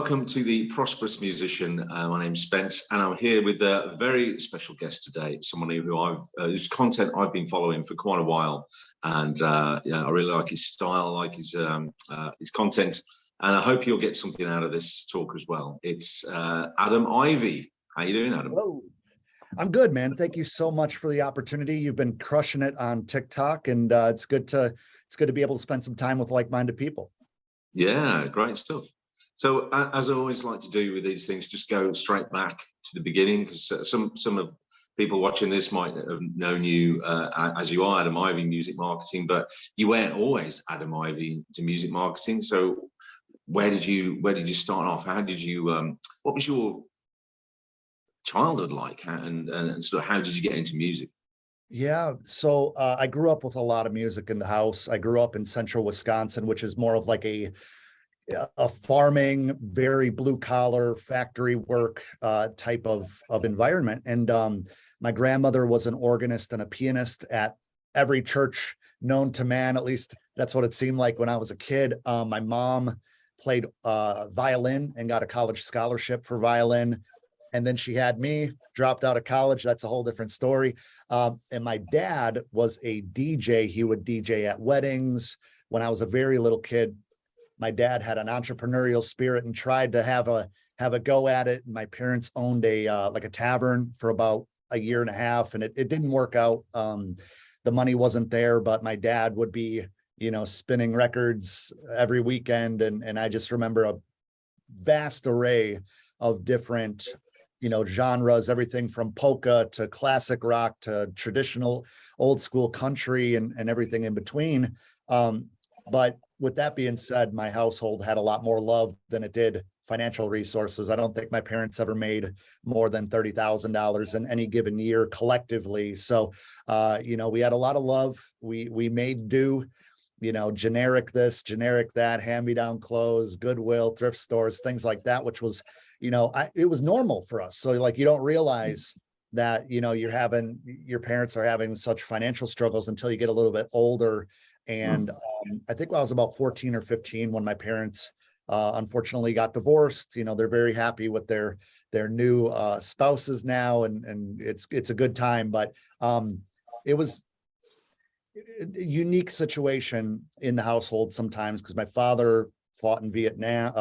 welcome to the Prosperous Musician. My name's Spence, and I'm here with a very special guest today. Someone whose content I've been following for quite a while, and I really like his style, like his content, and I hope you'll get something out of this talk as well. It's Adam Ivy. How you doing, Adam? Hello. I'm good, man. Thank you so much for the opportunity. You've been crushing it on TikTok, and it's good to be able to spend some time with like-minded people. Yeah, great stuff. So as I always like to do with these things, just go straight back to the beginning, because some of people watching this might have known you as you are, Adam Ivy, music marketing, but you weren't always Adam Ivy to music marketing. So where did you start off? How did you what was your childhood like, and sort of how did you get into music? Yeah, so I grew up with a lot of music in the house. I grew up in central Wisconsin, which is more of like a farming, very blue collar factory work type of environment. And my grandmother was an organist and a pianist at every church known to man. At least that's what it seemed like when I was a kid. My mom played violin and got a college scholarship for violin. And then she had me, dropped out of college. That's a whole different story. And my dad was a DJ. He would DJ at weddings. When I was a very little kid, my dad had an entrepreneurial spirit and tried to have a go at it. My parents owned a tavern for about a year and a half, and it didn't work out. The money wasn't there, but my dad would be, spinning records every weekend. And I just remember a vast array of different, genres, everything from polka to classic rock to traditional old school country and everything in between. But with that being said, my household had a lot more love than it did financial resources. I don't think my parents ever made more than $30,000 in any given year collectively. So, we had a lot of love. We made do, generic this, generic that, hand-me-down clothes, Goodwill, thrift stores, things like that, which was, it was normal for us. So you don't realize that, your parents are having such financial struggles until you get a little bit older. And I think when I was about 14 or 15, when my parents unfortunately got divorced, they're very happy with their new spouses now, and it's a good time. But it was a unique situation in the household sometimes, because my father fought in Vietnam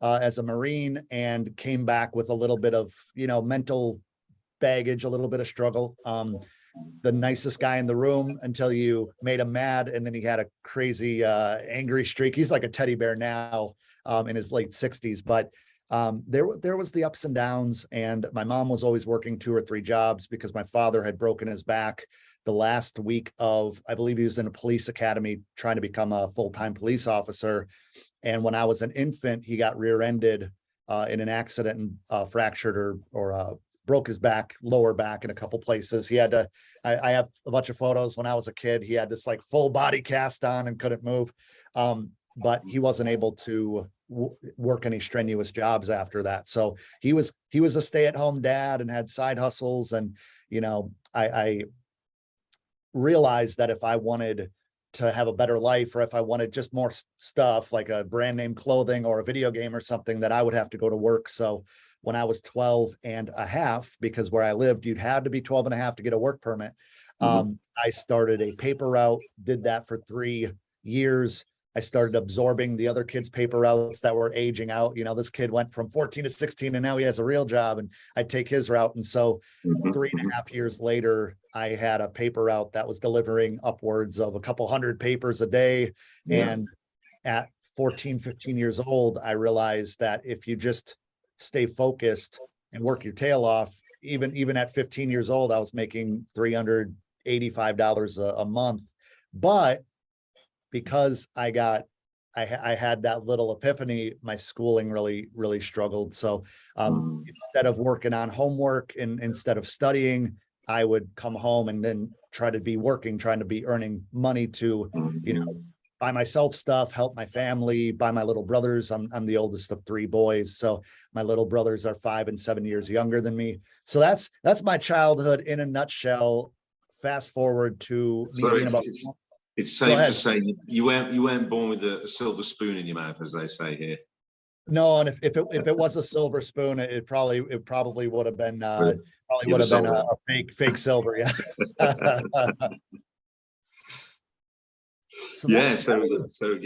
as a Marine, and came back with a little bit of mental baggage, a little bit of struggle. The nicest guy in the room until you made him mad, and then he had a crazy angry streak. He's like a teddy bear now, in his late 60s. But there was the ups and downs, and my mom was always working 2 or 3 jobs because my father had broken his back the last week of, I believe he was in a police academy trying to become a full-time police officer. And when I was an infant, he got rear-ended in an accident and fractured or broke his back, lower back in a couple places. He had to, I have a bunch of photos when I was a kid. He had this like full body cast on and couldn't move. But he wasn't able to work any strenuous jobs after that. So he was a stay-at-home dad and had side hustles. And, I realized that if I wanted to have a better life, or if I wanted just more stuff like a brand name clothing or a video game or something, that I would have to go to work. So when I was 12 and a half, because where I lived, you'd have to be 12 and a half to get a work permit. I started a paper route, did that for 3 years. I started absorbing the other kids' paper routes that were aging out. This kid went from 14 to 16 and now he has a real job, and I'd take his route. And so 3.5 years later, I had a paper route that was delivering upwards of a couple hundred papers a day. Yeah. And at 14, 15 years old, I realized that if you just stay focused and work your tail off, even at 15 years old, I was making $385 a month. But because I had that little epiphany, my schooling really struggled. So instead of working on homework and instead of studying, I would come home and then trying to be earning money to, buy myself stuff, help my family, buy my little brothers. I'm the oldest of 3 boys. So my little brothers are 5 and 7 years younger than me. So that's my childhood in a nutshell. Fast forward to me being about It's Go safe to ahead. say you weren't born with a silver spoon in your mouth, as they say here. No, and if it was a silver spoon, it probably would have been You'd have sold it. a fake silver. Yeah. So Yeah, that was, so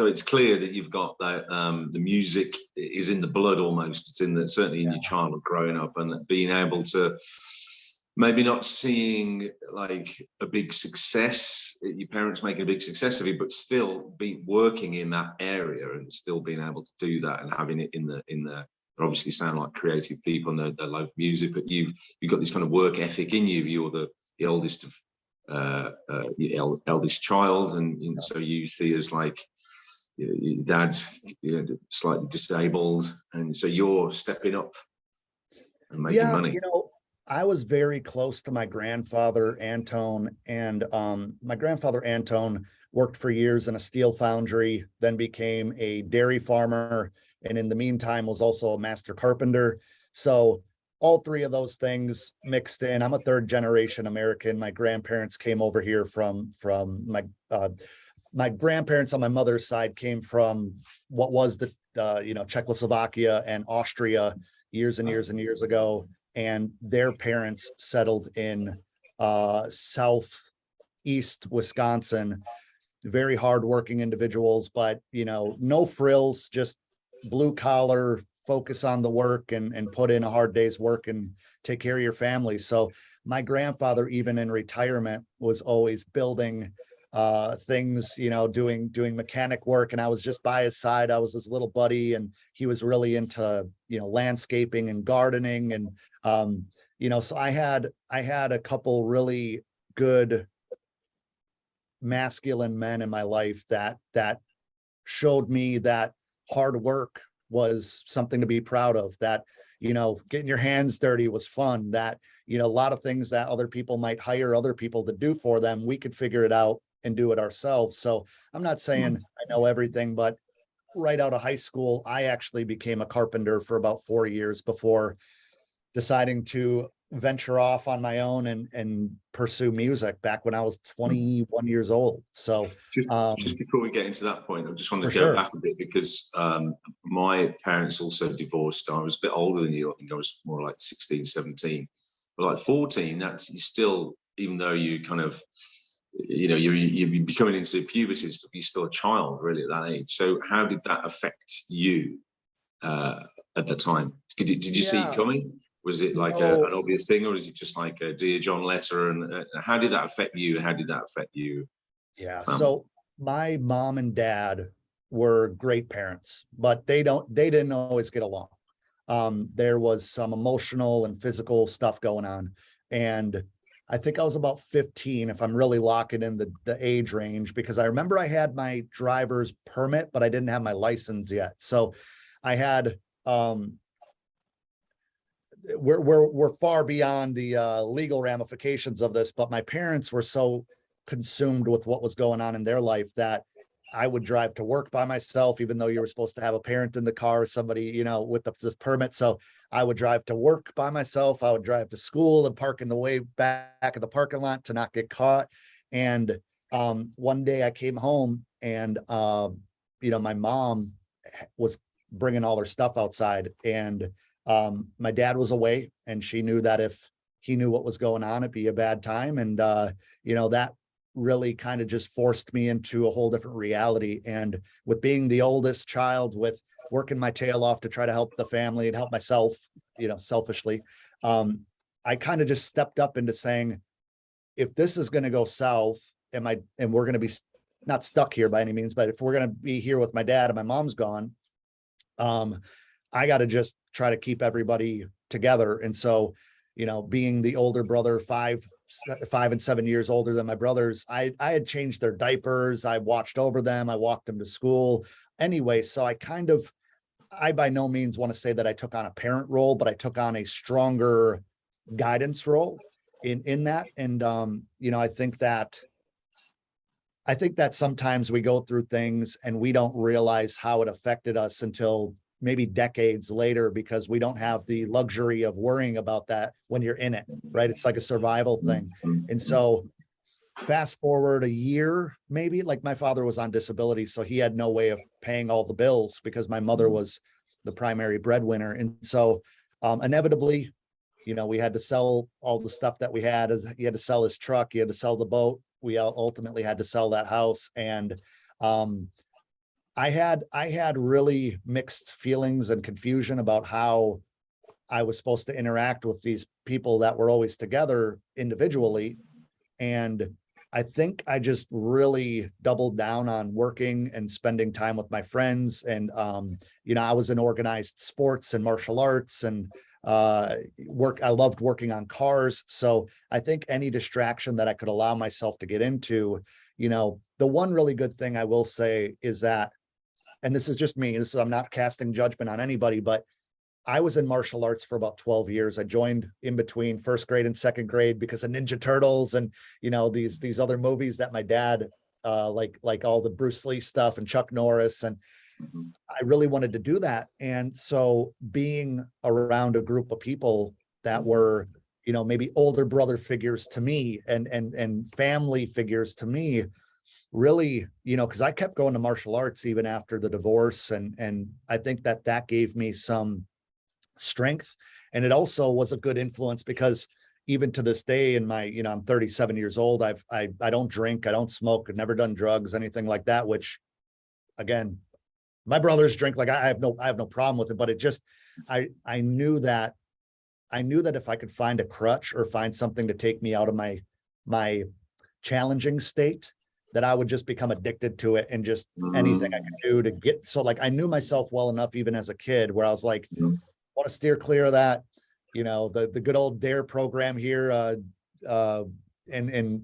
it's clear that you've got that the music is in the blood almost. It's in the certainly in your childhood growing up, and being able to maybe not seeing like a big success, your parents making a big success of it, but still be working in that area and still being able to do that and having it in the they obviously sound like creative people and they love music, but you've got this kind of work ethic in you. You're the eldest of your eldest child, and so you see as like your dad, slightly disabled, and so you're stepping up and making money. I was very close to my grandfather, Antone, and my grandfather, Antone, worked for years in a steel foundry, then became a dairy farmer, and in the meantime was also a master carpenter. So all three of those things mixed in. I'm a third generation American. My grandparents came over here from my grandparents on my mother's side came from what was the Czechoslovakia and Austria years and years and years ago, and their parents settled in southeast Wisconsin. Very hardworking individuals, but no frills, just blue collar, focus on the work and put in a hard day's work and take care of your family. So my grandfather, even in retirement, was always building things, doing mechanic work. And I was just by his side. I was his little buddy, and he was really into, landscaping and gardening. And, so I had a couple really good masculine men in my life that showed me that hard work was something to be proud of, that getting your hands dirty was fun, that a lot of things that other people might hire other people to do for them, we could figure it out and do it ourselves. So I'm not saying I know everything, but right out of high school, I actually became a carpenter for about 4 years before deciding to venture off on my own and pursue music back when I was 21 years old. So just before we get into that point, I just want to go back a bit because my parents also divorced. I was a bit older than you. I think I was more like 16, 17. But like 14, that's you still, even though you kind of, you're becoming into puberty and stuff, you're still a child really at that age. So how did that affect you at the time? Did you see it coming? Was it like an obvious thing, or is it just like a Dear John letter? And how did that affect you? How did that affect you? Yeah. So my mom and dad were great parents, but they didn't always get along. There was some emotional and physical stuff going on. And I think I was about 15, if I'm really locking in the age range, because I remember I had my driver's permit, but I didn't have my license yet. So I had, we're far beyond the legal ramifications of this, but my parents were so consumed with what was going on in their life that I would drive to work by myself, even though you were supposed to have a parent in the car or somebody, with this permit. So I would drive to work by myself. I would drive to school and park in the way back of the parking lot to not get caught. And one day I came home and, my mom was bringing all her stuff outside, and my dad was away, and she knew that if he knew what was going on, it'd be a bad time. And, that really kind of just forced me into a whole different reality. And with being the oldest child, with working my tail off to try to help the family and help myself, selfishly, I kind of just stepped up into saying, if this is going to go south and we're going to be not stuck here by any means, but if we're going to be here with my dad and my mom's gone, I got to just try to keep everybody together. And so, being the older brother, 5 and 7 years older than my brothers, I had changed their diapers. I watched over them. I walked them to school anyway. So I by no means want to say that I took on a parent role, but I took on a stronger guidance role in that. And, I think that sometimes we go through things and we don't realize how it affected us until maybe decades later, because we don't have the luxury of worrying about that when you're in it, right? It's like a survival thing. And so fast forward a year, maybe, like my father was on disability, so he had no way of paying all the bills because my mother was the primary breadwinner. And so inevitably, we had to sell all the stuff that we had. He had to sell his truck, he had to sell the boat. We ultimately had to sell that house. And I had really mixed feelings and confusion about how I was supposed to interact with these people that were always together individually. And I think I just really doubled down on working and spending time with my friends. And, I was in organized sports and martial arts and I loved working on cars. So I think any distraction that I could allow myself to get into, the one really good thing I will say is that, and this is just me, I'm not casting judgment on anybody, but I was in martial arts for about 12 years. I joined in between first grade and second grade because of Ninja Turtles and, these other movies that my dad, like all the Bruce Lee stuff and Chuck Norris. And I really wanted to do that. And so being around a group of people that were, maybe older brother figures to me and family figures to me, really, because I kept going to martial arts even after the divorce. And I think that gave me some strength. And it also was a good influence because even to this day in my, I'm 37 years old. I don't drink, I don't smoke, I've never done drugs, anything like that, which again, my brothers drink, like I have no problem with it, but it just, I knew that if I could find a crutch or find something to take me out of my challenging state, that I would just become addicted to it and just anything I could do to get. So like, I knew myself well enough, even as a kid, where I was like, want to steer clear of that, the good old DARE program here, and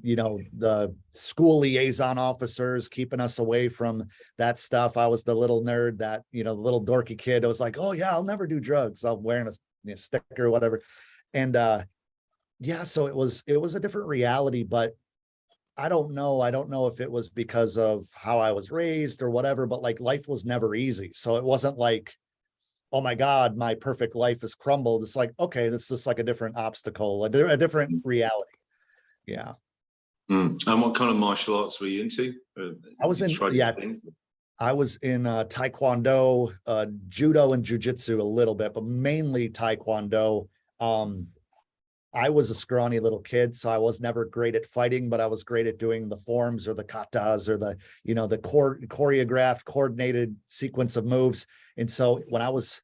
the school liaison officers keeping us away from that stuff. I was the little nerd that, little dorky kid. I was like, oh yeah, I'll never do drugs. I'm wearing a sticker or whatever. And so it was a different reality, but I don't know if it was because of how I was raised or whatever, but like life was never easy. So it wasn't like, oh my God, my perfect life has crumbled. It's like, okay, this is like a different obstacle, a different reality. Yeah. And what kind of martial arts were you into? I was in Taekwondo, Judo and Jiu-Jitsu a little bit, but mainly Taekwondo. I was a scrawny little kid, so I was never great at fighting, but I was great at doing the forms or the katas or the choreographed, coordinated sequence of moves. And so when I was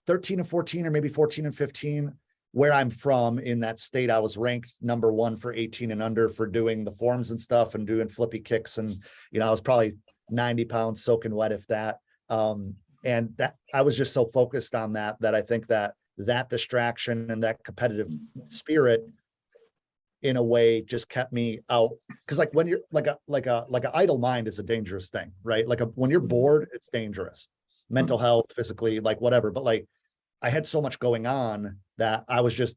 13 and 14, or maybe 14 and 15, where I'm from in that state, I was ranked number 1 for 18 and under for doing the forms and stuff and doing flippy kicks. And, I was probably 90 pounds soaking wet, if that. And that I was just so focused on that I think that distraction and that competitive spirit in a way just kept me out. Cause like when you're like a idle mind is a dangerous thing, right? When you're bored, it's dangerous, mental health, physically, like whatever. But like I had so much going on that I was just,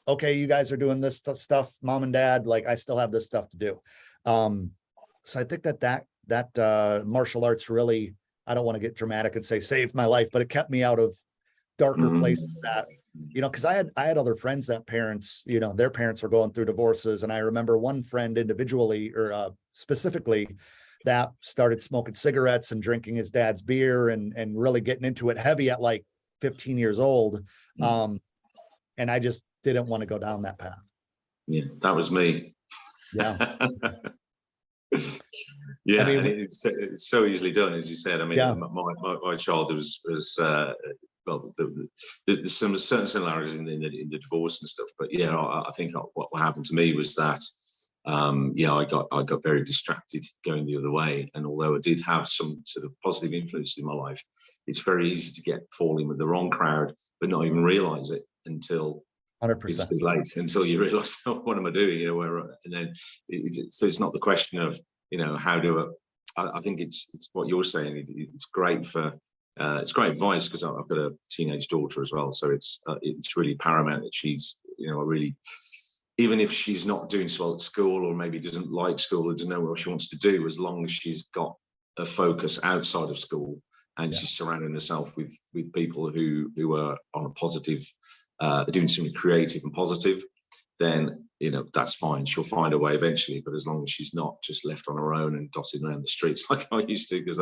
okay, you guys are doing this stuff, mom and dad, like I still have this stuff to do. So I think that martial arts really, I don't want to get dramatic and say saved my life, but it kept me out of darker places that, because I had other friends that parents, their parents were going through divorces. And I remember one friend individually or specifically that started smoking cigarettes and drinking his dad's beer and really getting into it heavy at like 15 years old. And I just didn't want to go down that path. Yeah, that was me. Yeah. Yeah, I mean, it's so easily done, as you said. I mean, my childhood was well, there's some certain similarities in the divorce and stuff, but yeah, I think what happened to me was that I got very distracted going the other way, and although I did have some sort of positive influence in my life, it's very easy to fall in with the wrong crowd, but not even realize it until 100%. It's too late, until you realize, what am I doing? And then so it's not the question of how do I think it's what you're saying. It's great for it's great advice because I've got a teenage daughter as well, so it's really paramount that she's really, even if she's not doing so well at school or maybe doesn't like school or doesn't know what she wants to do, as long as she's got a focus outside of school and she's surrounding herself with people who are on a positive, doing something creative and positive, then that's fine. She'll find a way eventually, but as long as she's not just left on her own and dotted around the streets like I used to, because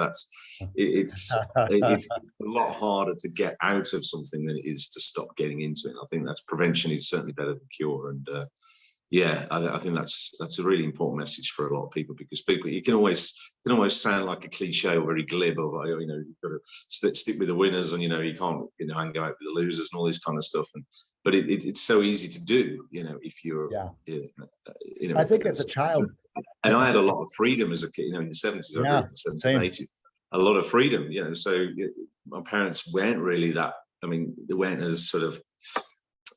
it's a lot harder to get out of something than it is to stop getting into it. I think that's prevention is certainly better than cure. And I think that's a really important message for a lot of people, because people, you can always sound like a cliche or very glib, or you've got to stick with the winners, and you can't hang out with the losers and all this kind of stuff. But it's so easy to do, if you're I think as a child, and I had a lot of freedom as a kid, in the 70s, I grew up in the 70s and 80s, a lot of freedom, so my parents weren't really that. I mean, they weren't as sort of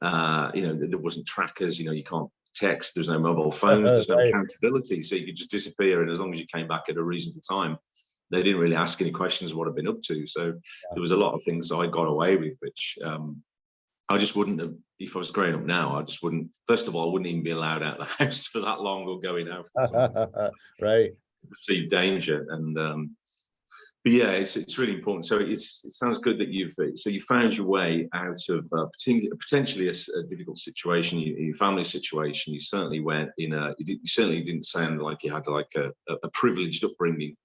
there wasn't trackers, you can't text, there's no mobile phones, there's no accountability, so you could just disappear, and as long as you came back at a reasonable time, they didn't really ask any questions of what I'd been up to. So there was a lot of things I got away with, which I just wouldn't have, if I was growing up now. I just wouldn't, first of all, I wouldn't even be allowed out of the house for that long, or going out for right, perceived danger. And but yeah, it's really important. So it sounds good that you found your way out of potentially a difficult situation, your family situation. You certainly went in you certainly didn't sound like you had like a privileged upbringing,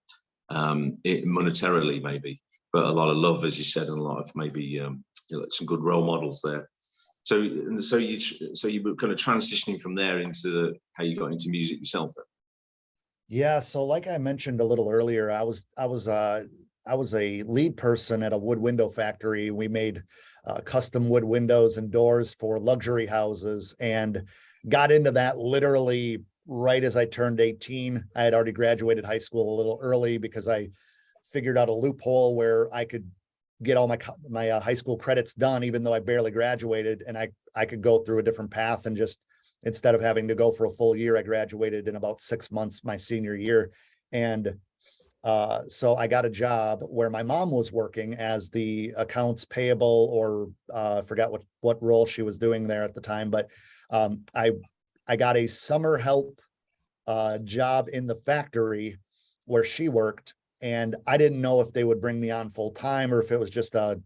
monetarily maybe, but a lot of love, as you said, and a lot of maybe some good role models there. So you were kind of transitioning from there into how you got into music yourself then. Yeah, so like I mentioned a little earlier, I was a lead person at a wood window factory. We made custom wood windows and doors for luxury houses, and got into that literally right as I turned 18. I had already graduated high school a little early, because I figured out a loophole where I could get all my high school credits done, even though I barely graduated, and I could go through a different path, and just, instead of having to go for a full year, I graduated in about 6 months my senior year. And so I got a job where my mom was working as the accounts payable, or I forgot what role she was doing there at the time. But I got a summer help job in the factory where she worked. And I didn't know if they would bring me on full time, or if it was just a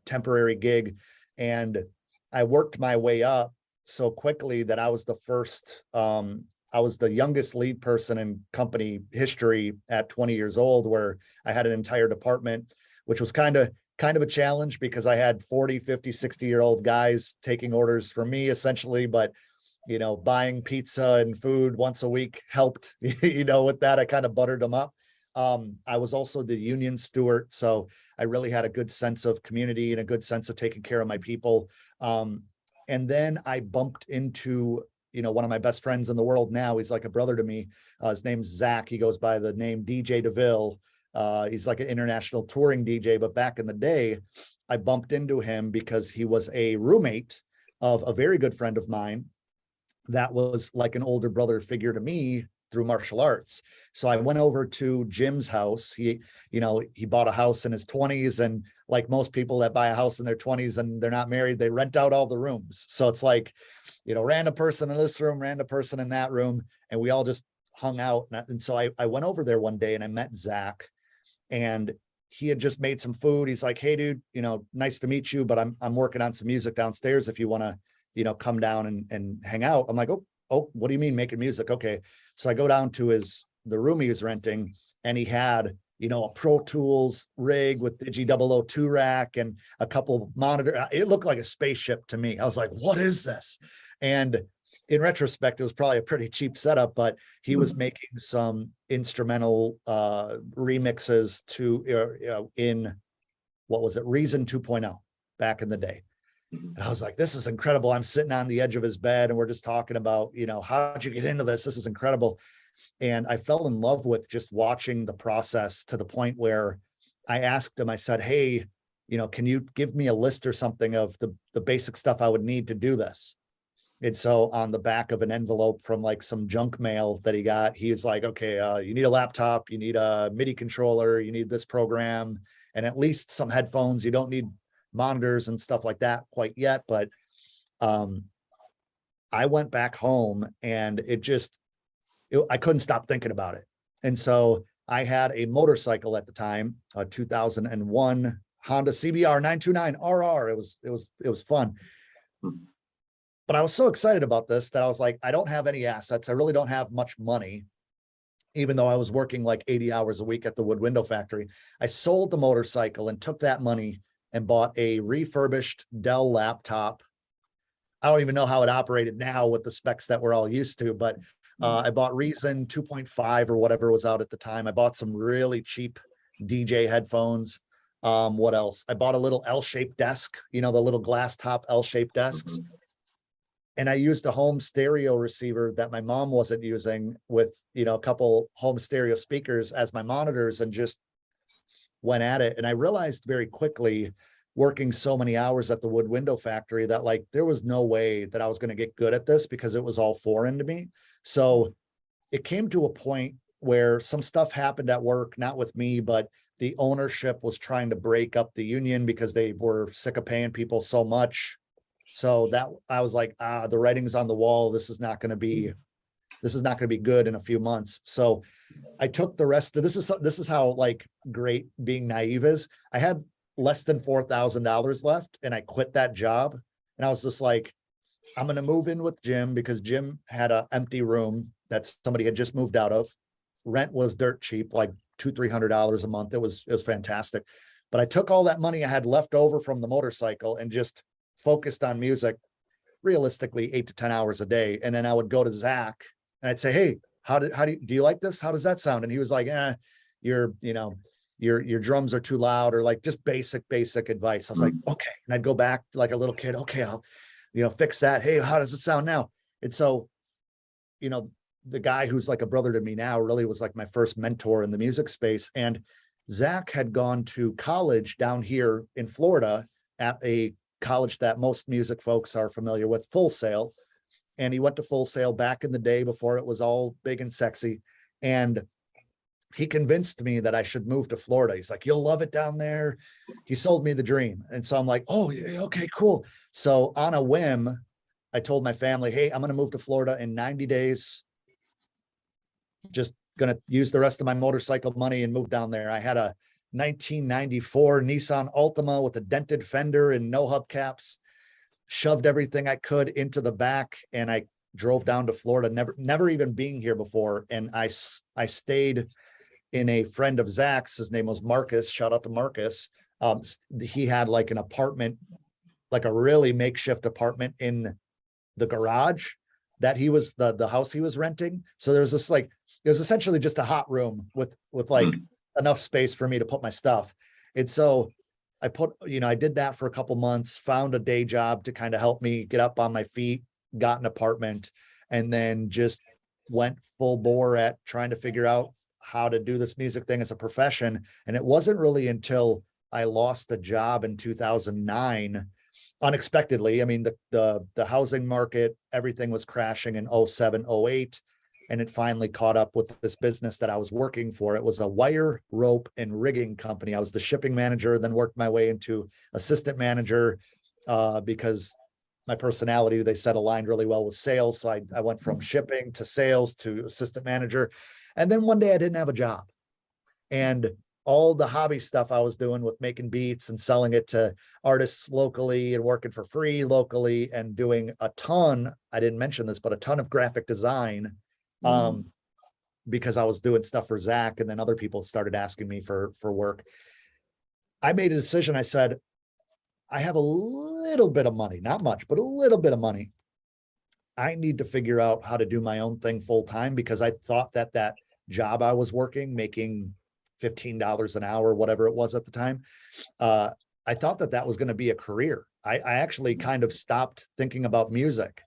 temporary gig. And I worked my way up so quickly that I was I was the youngest lead person in company history at 20 years old, where I had an entire department, which was kind of a challenge, because I had 40, 50, 60-year-old guys taking orders for me essentially. But, buying pizza and food once a week helped, with that. I kind of buttered them up. I was also the union steward, so I really had a good sense of community and a good sense of taking care of my people. And then I bumped into, one of my best friends in the world now. He's like a brother to me. His name's Zach. He goes by the name DJ DeVille. He's like an international touring DJ, but back in the day, I bumped into him because he was a roommate of a very good friend of mine that was like an older brother figure to me through martial arts. So I went over to Jim's house. He bought a house in his 20s, and like most people that buy a house in their 20s and they're not married, they rent out all the rooms. So it's like, random person in this room, random person in that room, and we all just hung out. And so I went over there one day and I met Zach, and he had just made some food. He's like, "Hey dude, nice to meet you, but I'm working on some music downstairs if you want to, come down and hang out." I'm like, oh, what do you mean making music? Okay. So I go down to the room he was renting, and he had, a Pro Tools rig with Digi 002 rack and a couple monitor. It looked like a spaceship to me. I was like, what is this? And in retrospect, it was probably a pretty cheap setup, but he was making some instrumental remixes to in, what was it, Reason 2.0 back in the day. And I was like, this is incredible. I'm sitting on the edge of his bed, and we're just talking about, how'd you get into this? This is incredible. And I fell in love with just watching the process, to the point where I asked him, I said, "Hey, can you give me a list or something of the basic stuff I would need to do this?" And so on the back of an envelope from like some junk mail that he got, he was like, "Okay, you need a laptop, you need a MIDI controller, you need this program, and at least some headphones. You don't need monitors and stuff like that quite yet." But I went back home, and I couldn't stop thinking about it. And so I had a motorcycle at the time, a 2001 Honda CBR 929 RR. It was fun. But I was so excited about this that I was like, I don't have any assets. I really don't have much money, even though I was working like 80 hours a week at the wood window factory. I sold the motorcycle and took that money and bought a refurbished Dell laptop. I don't even know how it operated now with the specs that we're all used to, but I bought Reason 2.5 or whatever was out at the time. I bought some really cheap DJ headphones. What else? I bought a little L-shaped desk, the little glass top L-shaped desks. And I used a home stereo receiver that my mom wasn't using with, a couple home stereo speakers as my monitors, and just went at it. And I realized very quickly, working so many hours at the wood window factory, that like there was no way that I was going to get good at this because it was all foreign to me. So it came to a point where some stuff happened at work, not with me, but the ownership was trying to break up the union because they were sick of paying people so much. So that I was like, the writing's on the wall. This is not going to be good in a few months. So I took the rest of this is how like great being naive is. I had less than $4,000 left and I quit that job. And I was just like, I'm going to move in with Jim because Jim had an empty room that somebody had just moved out of. Rent was dirt cheap, like $200-300 a month. It was fantastic. But I took all that money I had left over from the motorcycle and just focused on music, realistically 8 to 10 hours a day. And then I would go to Zach and I'd say, hey, do you like this? How does that sound? And he was like, your drums are too loud, or like just basic advice. I was like, okay. And I'd go back like a little kid. Okay, I'll, fix that. Hey, how does it sound now? And so, the guy who's like a brother to me now really was like my first mentor in the music space. And Zach had gone to college down here in Florida at a college that most music folks are familiar with, Full Sail. And he went to Full Sail back in the day before it was all big and sexy. And he convinced me that I should move to Florida. He's like, you'll love it down there. He sold me the dream. And so I'm like, oh, yeah, okay, cool. So on a whim, I told my family, hey, I'm going to move to Florida in 90 days. Just going to use the rest of my motorcycle money and move down there. I had a 1994 Nissan Altima with a dented fender and no hubcaps, shoved everything I could into the back. And I drove down to Florida, never even being here before. And I stayed in a friend of Zach's. His name was Marcus. Shout out to Marcus. He had like an apartment, like a really makeshift apartment in the garage that he was the house he was renting. So there's this like, it was essentially just a hot room with like enough space for me to put my stuff. And so I did that for a couple months, found a day job to kind of help me get up on my feet, got an apartment, and then just went full bore at trying to figure out how to do this music thing as a profession. And it wasn't really until I lost a job in 2009, unexpectedly. I mean, the housing market, everything was crashing in 07, 08. And it finally caught up with this business that I was working for. It was a wire, rope, and rigging company. I was the shipping manager, then worked my way into assistant manager because my personality, they said, aligned really well with sales. So I went from shipping to sales to assistant manager. And then one day I didn't have a job. And all the hobby stuff I was doing with making beats and selling it to artists locally and working for free locally and doing a ton, I didn't mention this, but a ton of graphic design because I was doing stuff for Zach, and then other people started asking me for work. I made a decision. I said, I have a little bit of money, not much, but a little bit of money. I need to figure out how to do my own thing full time, because I thought that job I was working, making $15 an hour, whatever it was at the time, I thought that was going to be a career. I actually kind of stopped thinking about music.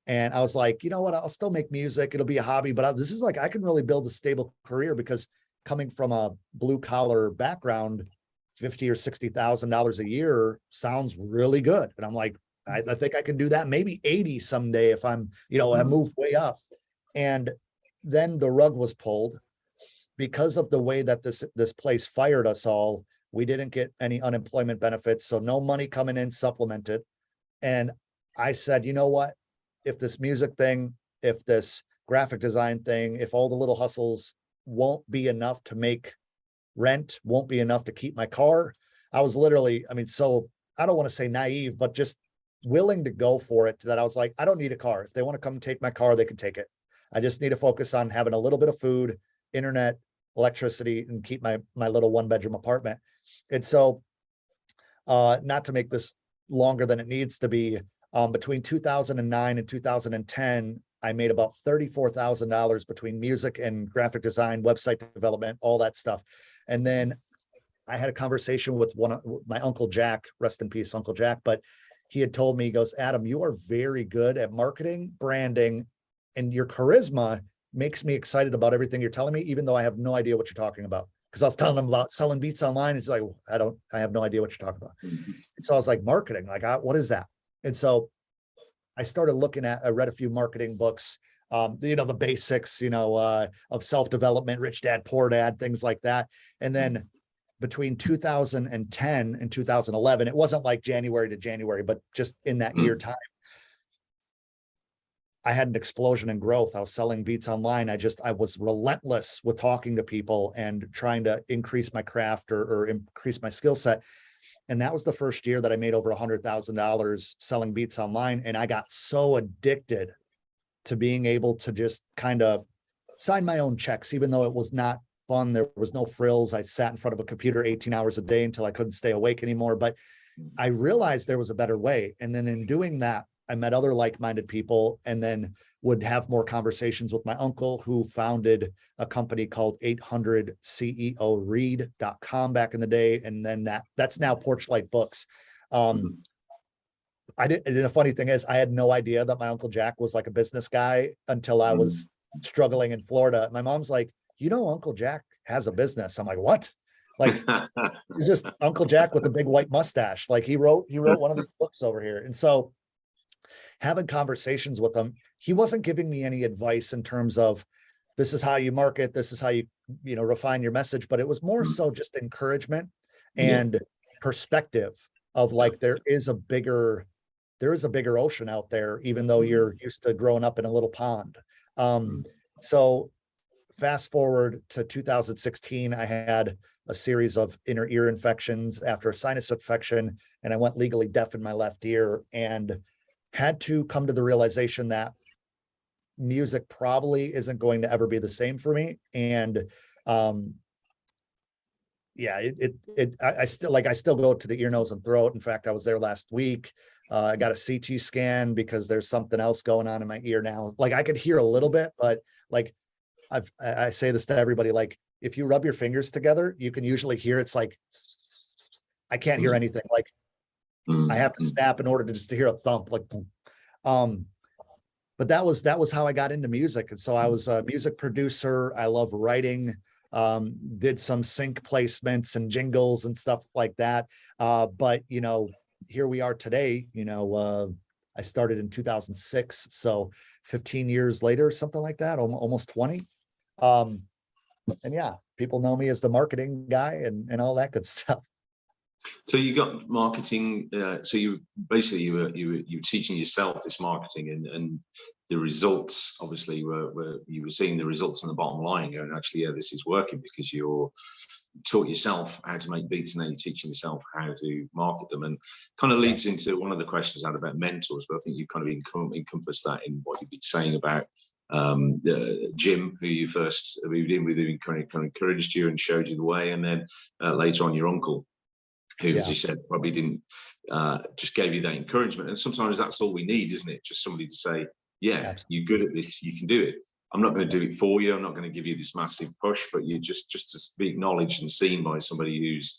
And I was like, you know what, I'll still make music. It'll be a hobby, but this is like, I can really build a stable career, because coming from a blue collar background, $50,000 or $60,000 a year sounds really good. And I'm like, I think I can do that. Maybe 80 someday if I'm, I move way up. And then the rug was pulled because of the way that this place fired us all. We didn't get any unemployment benefits, so no money coming in supplemented. And I said, you know what? If this music thing, if this graphic design thing, if all the little hustles won't be enough to make rent, won't be enough to keep my car. I was literally, so I don't want to say naive, but just willing to go for it that I was like, I don't need a car. If they want to come take my car, they can take it. I just need to focus on having a little bit of food, internet, electricity, and keep my little 1-bedroom apartment. And so, not to make this longer than it needs to be, between 2009 and 2010, I made about $34,000 between music and graphic design, website development, all that stuff. And then I had a conversation with my Uncle Jack, rest in peace, Uncle Jack, but he had told me, he goes, Adam, you are very good at marketing, branding, and your charisma makes me excited about everything you're telling me, even though I have no idea what you're talking about. Because I was telling him about selling beats online. It's like, I have no idea what you're talking about. And so I was like, marketing, like, what is that? And so I started I read a few marketing books, the basics, of self-development, Rich Dad, Poor Dad, things like that. And then between 2010 and 2011, it wasn't like January to January, but just in that year time, I had an explosion in growth. I was selling beats online. I was relentless with talking to people and trying to increase my craft or increase my skill set. And that was the first year that I made over $100,000 selling beats online. And I got so addicted to being able to just kind of sign my own checks, even though it was not fun. There was no frills. I sat in front of a computer 18 hours a day until I couldn't stay awake anymore. But I realized there was a better way. And then in doing that, I met other like-minded people, and then would have more conversations with my uncle, who founded a company called 800ceoread.com back in the day. And then that's now Porchlight Books. And the funny thing is, I had no idea that my Uncle Jack was like a business guy until I was struggling in Florida. My mom's like, Uncle Jack has a business. I'm like, what? Like, he's just Uncle Jack with a big white mustache. Like he wrote one of the books over here. And so having conversations with him, he wasn't giving me any advice in terms of, this is how you market, this is how you refine your message, but it was more so just encouragement and perspective of like, there is a bigger ocean out there, even though you're used to growing up in a little pond. So fast forward to 2016, I had a series of inner ear infections after a sinus infection, and I went legally deaf in my left ear, and had to come to the realization that music probably isn't going to ever be the same for me. And I still go to the ear, nose, and throat. In fact, I was there last week. I got a CT scan because there's something else going on in my ear now. Like, I could hear a little bit, but like I say this to everybody, like, if you rub your fingers together, you can usually hear it's like, I can't hear anything. Like, I have to snap in order to hear a thump, like, but that was how I got into music. And so I was a music producer. I love writing, did some sync placements and jingles and stuff like that. But here we are today. I started in 2006, so 15 years later, something like that, almost 20. And yeah, people know me as the marketing guy and all that good stuff. So you got marketing. So you basically you were teaching yourself this marketing, and the results obviously you were seeing the results on the bottom line, going, actually, yeah, this is working, because you're taught yourself how to make beats, and then you're teaching yourself how to market them. And kind of leads into one of the questions I had about mentors, but I think you kind of encompass that in what you've been saying about Jim, who you first moved in with, who kind of encouraged you and showed you the way, and then later on your uncle, who, as you said, probably didn't just gave you that encouragement. And sometimes that's all we need, isn't it? Just somebody to say, yeah, absolutely, you're good at this, you can do it. I'm not going to do it for you. I'm not going to give you this massive push, but you just to be acknowledged and seen by somebody who's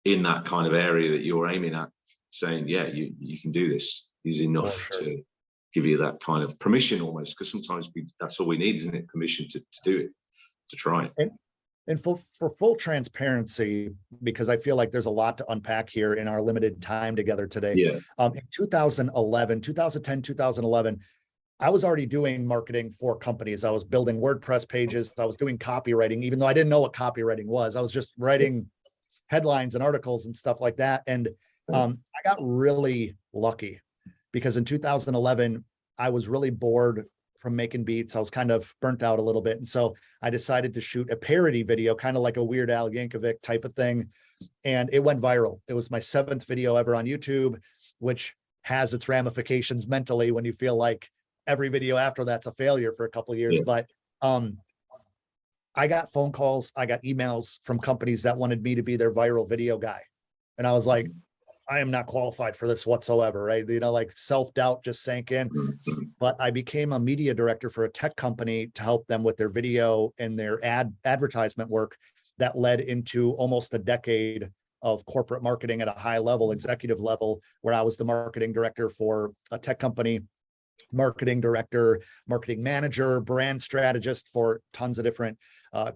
in that kind of area that you're aiming at, saying, yeah, you can do this, is enough to give you that kind of permission almost, because sometimes that's all we need, isn't it? Permission to do it, to try it. And for full transparency, because I feel like there's a lot to unpack here in our limited time together today. In 2010, 2011, I was already doing marketing for companies. I was building WordPress pages. I was doing copywriting, even though I didn't know what copywriting was. I was just writing headlines and articles and stuff like that. And I got really lucky, because in 2011, I was really bored from making beats. I was kind of burnt out a little bit. And so I decided to shoot a parody video, kind of like a Weird Al Yankovic type of thing. And it went viral. It was my 7th video ever on YouTube, which has its ramifications mentally when you feel like every video after that's a failure for a couple of years. But I got phone calls, I got emails from companies that wanted me to be their viral video guy. And I was like, I am not qualified for this whatsoever, right? You know, like self-doubt just sank in. But I became a media director for a tech company to help them with their video and their advertisement work that led into almost a decade of corporate marketing at a high level, executive level, where I was the marketing director for a tech company, marketing director, marketing manager, brand strategist for tons of different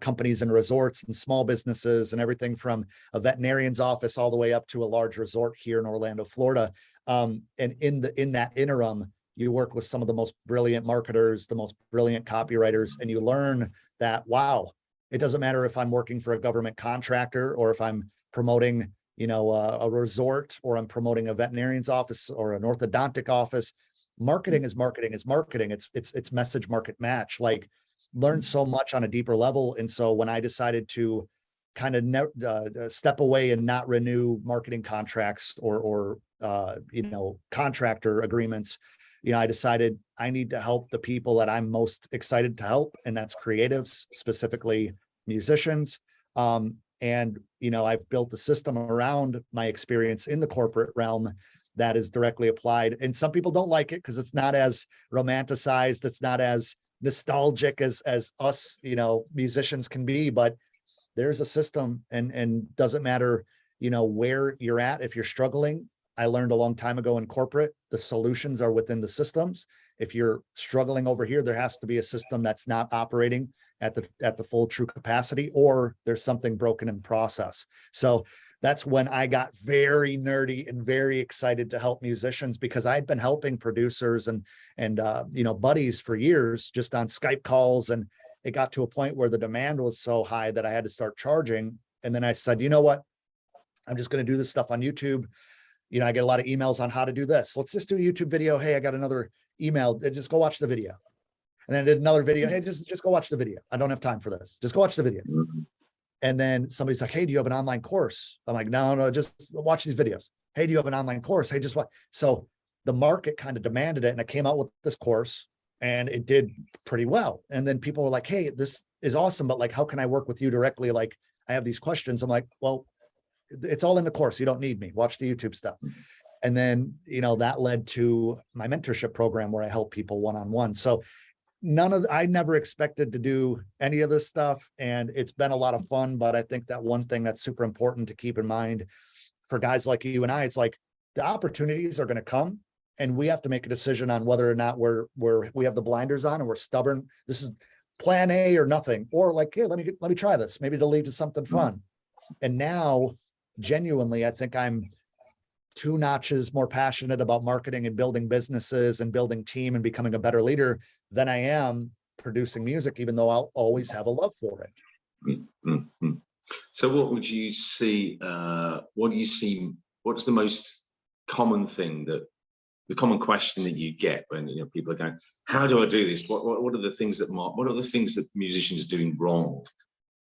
companies and resorts and small businesses and everything from a veterinarian's office all the way up to a large resort here in Orlando, Florida. And in that interim, you work with some of the most brilliant marketers, the most brilliant copywriters, and you learn that, wow, it doesn't matter if I'm working for a government contractor or if I'm promoting, you know, a resort, or I'm promoting a veterinarian's office or an orthodontic office. Marketing is marketing is marketing. It's message, market, match. Like, learn so much on a deeper level. And so when I decided to kind of step away and not renew marketing contracts or you know, contractor agreements, you know, I decided I need to help the people that I'm most excited to help, and that's creatives, specifically musicians. And, you know, I've built a system around my experience in the corporate realm that is directly applied. And some people don't like it because it's not as romanticized. It's not as nostalgic as us, you know, musicians can be, but there's a system, and doesn't matter, you know, where you're at. If you're struggling, I learned a long time ago in corporate, the solutions are within the systems. If you're struggling over here, there has to be a system that's not operating at the full true capacity, or there's something broken in process. So that's when I got very nerdy and very excited to help musicians, because I'd been helping producers and you know, buddies for years, just on Skype calls. And it got to a point where the demand was so high that I had to start charging. And then I said, you know what, I'm just going to do this stuff on YouTube. You know, I get a lot of emails on how to do this. Let's just do a YouTube video. Hey, I got another email. Just go watch the video. And then I did another video. Hey, just go watch the video. I don't have time for this. Just go watch the video. And then somebody's like, hey, do you have an online course? I'm like, no, just watch these videos. Hey, do you have an online course? Hey, just what? So the market kind of demanded it. And I came out with this course, and it did pretty well. And then people were like, hey, this is awesome, but like, how can I work with you directly? Like, I have these questions. I'm like, well, it's all in the course. You don't need me. Watch the YouTube stuff. And then, you know, that led to my mentorship program where I help people one-on-one. So I never expected to do any of this stuff, and it's been a lot of fun. But I think that one thing that's super important to keep in mind for guys like you and I, it's like the opportunities are going to come, and we have to make a decision on whether or not we have the blinders on and we're stubborn. This is plan A or nothing, or like, hey, let me try this. Maybe it'll lead to something fun. And now, genuinely, I think I'm 2 notches more passionate about marketing and building businesses and building team and becoming a better leader than I am producing music, even though I'll always have a love for it. So what would you see, what do you see, what's the most common thing the common question that you get when, you know, people are going, how do I do this? What are the things that musicians are doing wrong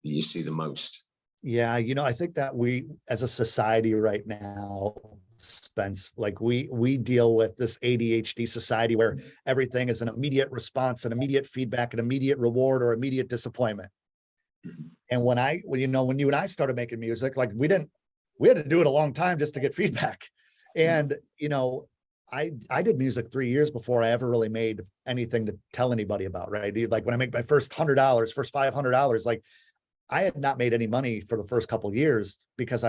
that you see the most? Yeah, you know, I think that we as a society right now, Spence, like we deal with this ADHD society where everything is an immediate response, an immediate feedback, an immediate reward, or immediate disappointment. And when you and I started making music, like we had to do it a long time just to get feedback. And, you know, I did music 3 years before I ever really made anything to tell anybody about, right? Like when I make my first $100, first $500, like I had not made any money for the first couple of years because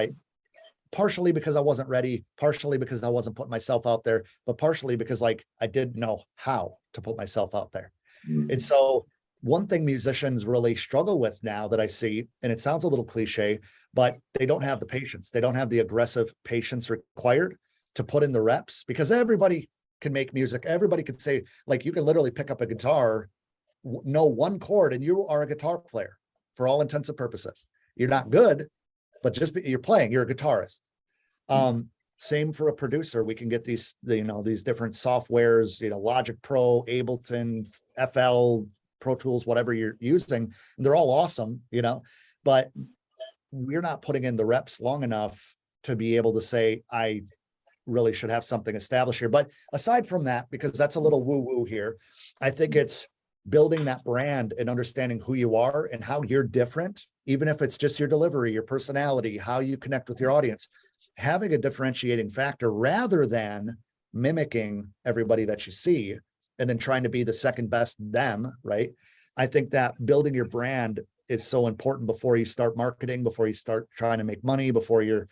partially because I wasn't ready, partially because I wasn't putting myself out there, but partially because like I didn't know how to put myself out there. And so one thing musicians really struggle with now that I see, and it sounds a little cliche, but they don't have the patience. They don't have the aggressive patience required to put in the reps, because everybody can make music. Everybody could say, like, you can literally pick up a guitar, know one chord, and you are a guitar player for all intents and purposes. You're not good, but you're playing, you're a guitarist. Same for a producer. We can get these, you know, these different softwares, you know, Logic Pro, Ableton, FL, Pro Tools, whatever you're using. They're all awesome, you know, but we're not putting in the reps long enough to be able to say, I really should have something established here. But aside from that, because that's a little woo-woo here, I think it's building that brand and understanding who you are and how you're different, even if it's just your delivery, your personality, how you connect with your audience, having a differentiating factor rather than mimicking everybody that you see and then trying to be the second best them, right? I think that building your brand is so important before you start marketing, before you start trying to make money, before you're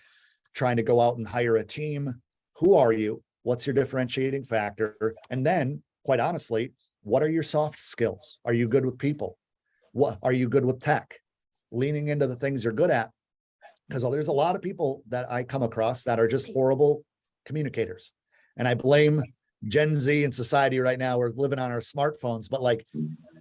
trying to go out and hire a team. Who are you? What's your differentiating factor? And then, quite honestly, what are your soft skills? Are you good with people? What are you good with tech? Leaning into the things you're good at. Because there's a lot of people that I come across that are just horrible communicators. And I blame Gen Z and society right now. We're living on our smartphones, but like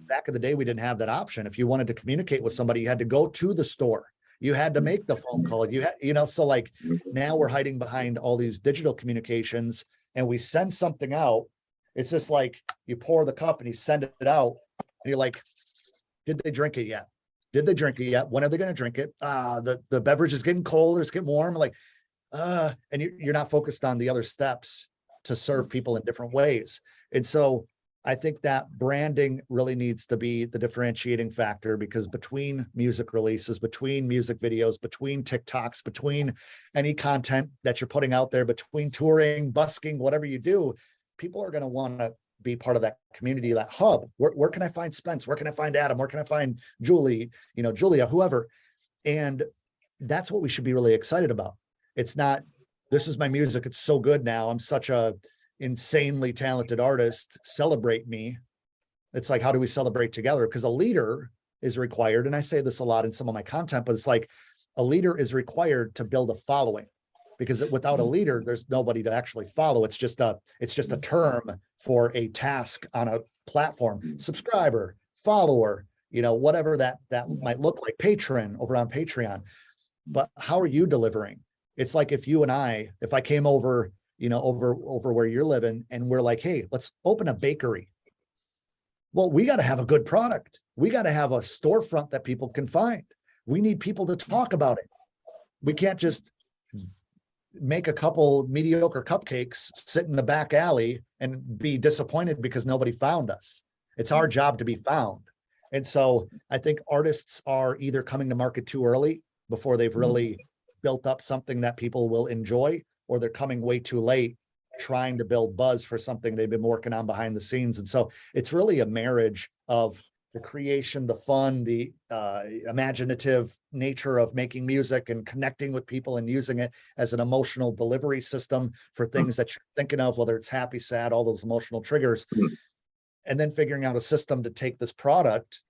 back in the day, we didn't have that option. If you wanted to communicate with somebody, you had to go to the store. You had to make the phone call. You had, so like now we're hiding behind all these digital communications and we send something out. It's just like you pour the cup and you send it out and you're like, did they drink it yet? Did they drink it yet? When are they going to drink it? The beverage is getting cold or it's getting warm. Like, and you're not focused on the other steps to serve people in different ways. And so I think that branding really needs to be the differentiating factor, because between music releases, between music videos, between TikToks, between any content that you're putting out there, between touring, busking, whatever you do, people are going to want to be part of that community, that hub. Where can I find Spence? Where can I find Adam? Where can I find Julie, Julia, whoever? And that's what we should be really excited about. It's not, this is my music, it's so good now, I'm such a insanely talented artist, celebrate me. It's like, how do we celebrate together? Because a leader is required, and I say this a lot in some of my content, but it's like a leader is required to build a following, because without a leader, there's nobody to actually follow. It's just a term for a task on a platform. Subscriber, follower, whatever that might look like, patron over on Patreon. But how are you delivering? It's like if I came over, over where you're living and we're like, hey, let's open a bakery. Well, we got to have a good product. We got to have a storefront that people can find. We need people to talk about it. We can't just make a couple mediocre cupcakes, sit in the back alley and be disappointed because nobody found us. It's our job to be found. And so I think artists are either coming to market too early before they've really built up something that people will enjoy, or they're coming way too late trying to build buzz for something they've been working on behind the scenes. And so it's really a marriage of the creation, the fun, the imaginative nature of making music and connecting with people and using it as an emotional delivery system for things that you're thinking of, whether it's happy, sad, all those emotional triggers. And then figuring out a system to take this product,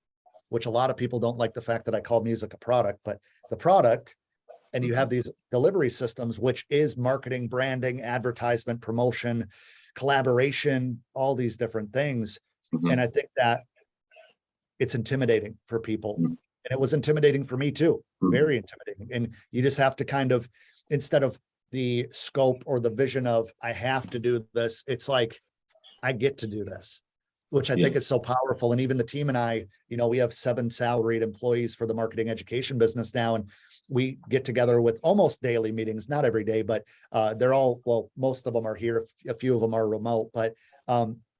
which a lot of people don't like the fact that I call music a product, but the product, and you have these delivery systems, which is marketing, branding, advertisement, promotion, collaboration, all these different things. And I think that it's intimidating for people. And it was intimidating for me too, very intimidating. And you just have to kind of, instead of the scope or the vision of, I have to do this, it's like, I get to do this, which I think is so powerful. And even the team and I, we have 7 salaried employees for the marketing education business now. And we get together with almost daily meetings, not every day, but they're all, well, most of them are here. A few of them are remote, but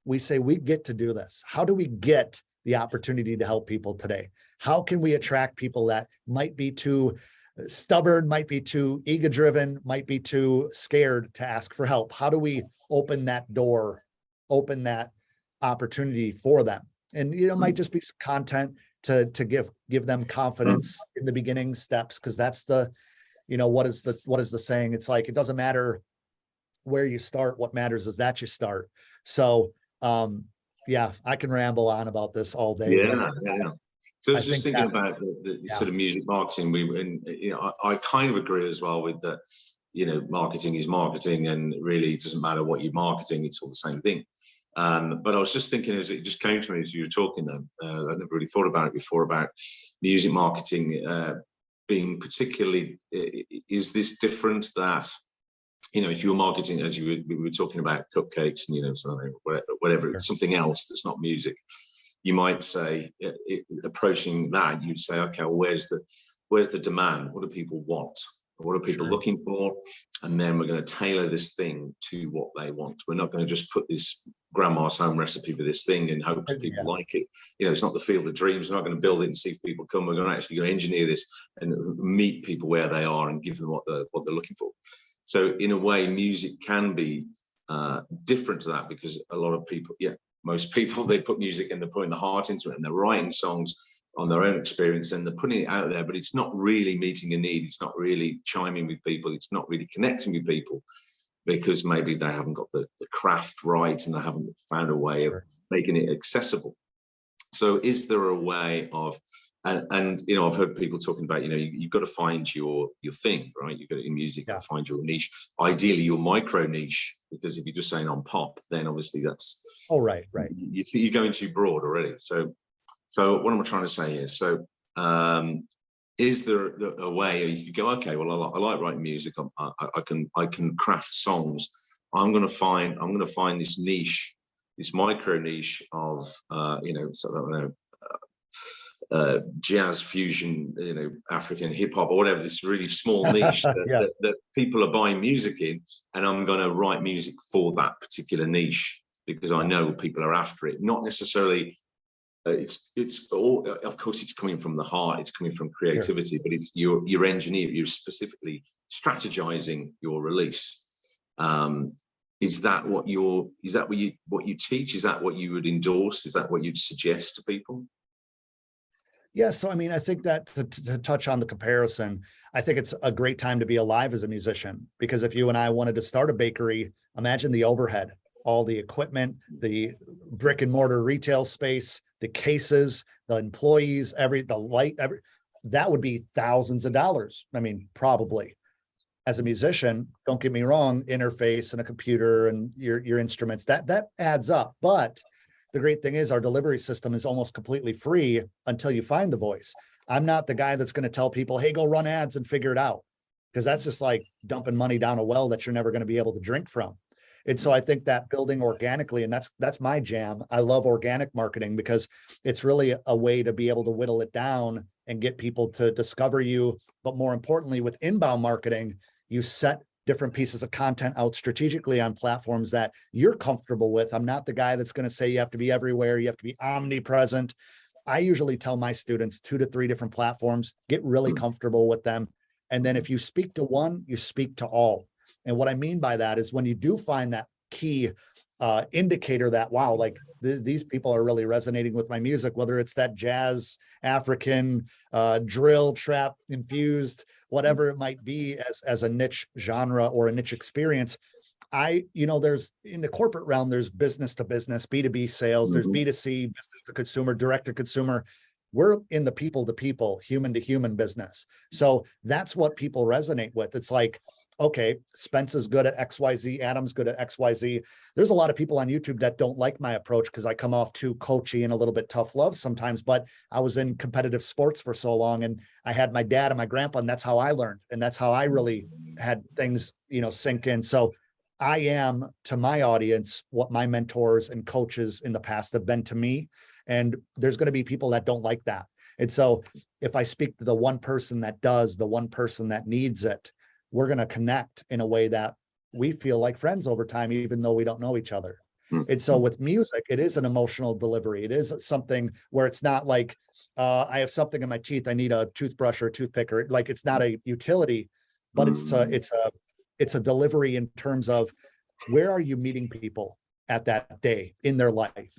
we say, we get to do this. How do we get the opportunity to help people today? How can we attract people that might be too stubborn, might be too ego-driven, might be too scared to ask for help? How do we open that door, open that opportunity for them? And it might just be some content to give them confidence in the beginning steps, because that's the, what is the saying? It's like, it doesn't matter where you start, what matters is that you start. So yeah, I can ramble on about this all day. Yeah. So I was just thinking about the sort of music marketing. I kind of agree as well with that. Marketing is marketing, and really it doesn't matter what you're marketing; it's all the same thing. But I was just thinking, as it just came to me as you were talking, then I never really thought about it before, about music marketing being particularly. Is this different that? If you're marketing, as we were talking about cupcakes and, something, whatever, something else that's not music, you might say, approaching that, you'd say, okay, well, where's the demand? What do people want? What are people looking for? And then we're going to tailor this thing to what they want. We're not going to just put this grandma's home recipe for this thing and hope people like it. You know, it's not the field of dreams. We're not going to build it and see if people come. We're going to actually engineer this and meet people where they are and give them what they're looking for. So in a way, music can be different to that, because a lot of people, most people, they put music and they're putting the heart into it and they're writing songs on their own experience and they're putting it out there, but it's not really meeting a need. It's not really chiming with people. It's not really connecting with people, because maybe they haven't got the craft right and they haven't found a way of making it accessible. So is there a way of, and you know, I've heard people talking about, you know, you've got to find your thing, right? You've got to, in music, got to find your niche, ideally your micro niche, because if you're just saying on pop, then obviously that's, right. You're going too broad already. So what am I trying to say here? So is there a way you could go, okay, well, I like writing music. I can craft songs. I'm going to find this niche, this micro niche of you know, sort of, I don't know, jazz fusion, you know, African hip hop or whatever, this really small niche that people are buying music in, and I'm going to write music for that particular niche because I know people are after it. Not necessarily. It's all, of course, it's coming from the heart, it's coming from creativity, but it's your engineer, you're specifically strategizing your release. Is that what you teach? Is that what you would endorse? Is that what you'd suggest to people? Yeah, so I mean, I think that to touch on the comparison, I think it's a great time to be alive as a musician, because if you and I wanted to start a bakery, imagine the overhead, all the equipment, the brick and mortar retail space, the cases, the employees, the light, that would be thousands of dollars. I mean, probably. As a musician, don't get me wrong, interface and a computer and your instruments, that adds up. But the great thing is our delivery system is almost completely free until you find the voice. I'm not the guy that's going to tell people, hey, go run ads and figure it out, because that's just like dumping money down a well that you're never going to be able to drink from. And so I think that building organically, and that's my jam. I love organic marketing because it's really a way to be able to whittle it down and get people to discover you. But more importantly, with inbound marketing, you set different pieces of content out strategically on platforms that you're comfortable with. I'm not the guy that's going to say you have to be everywhere, you have to be omnipresent. I usually tell my students 2 to 3 different platforms, get really comfortable with them. And then if you speak to one, you speak to all. And what I mean by that is when you do find that key indicator that, wow, like these people are really resonating with my music, whether it's that jazz, African, drill, trap infused, whatever it might be as a niche genre or a niche experience. There's in the corporate realm, there's business to business, B2B sales, there's B2C, business to consumer, direct to consumer. We're in the people to people, human to human business. So that's what people resonate with. It's like, okay, Spence is good at XYZ, Adam's good at XYZ. There's a lot of people on YouTube that don't like my approach because I come off too coachy and a little bit tough love sometimes, but I was in competitive sports for so long and I had my dad and my grandpa, and that's how I learned. And that's how I really had things, sink in. So I am to my audience what my mentors and coaches in the past have been to me. And there's going to be people that don't like that. And so if I speak to the one person that does, the one person that needs it, we're going to connect in a way that we feel like friends over time, even though we don't know each other. And so with music, it is an emotional delivery. It is something where it's not like I have something in my teeth, I need a toothbrush or a toothpick, or like it's not a utility, but it's a delivery in terms of where are you meeting people at that day in their life?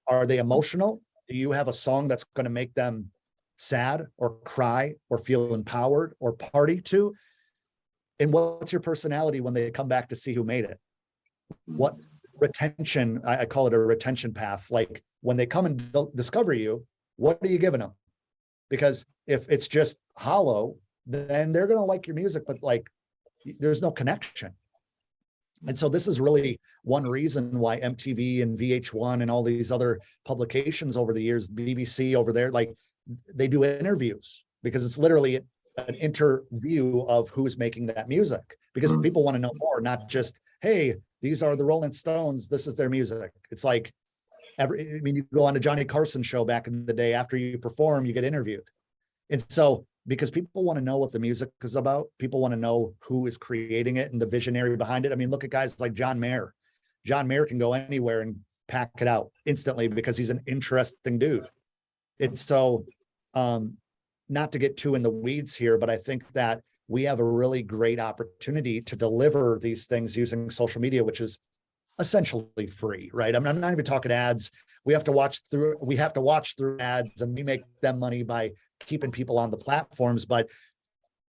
Are they emotional? Do you have a song that's going to make them sad or cry or feel empowered or party to? And what's your personality when they come back to see who made it? What retention, I call it a retention path. Like when they come and discover you, what are you giving them? Because if it's just hollow, then they're going to like your music, but like there's no connection. And so this is really one reason why MTV and VH1 and all these other publications over the years, BBC over there, like they do interviews, because it's literally an interview of who's making that music, because people want to know more, not just, hey, these are the Rolling Stones, this is their music. It's like you go on a Johnny Carson show back in the day, after you perform, you get interviewed. And so because people want to know what the music is about. People want to know who is creating it and the visionary behind it. I mean, look at guys like John Mayer. John Mayer can go anywhere and pack it out instantly because he's an interesting dude. It's so, not to get too in the weeds here, but I think that we have a really great opportunity to deliver these things using social media, which is essentially free, right? I'm not even talking ads. We have to watch through ads, and we make them money by keeping people on the platforms. But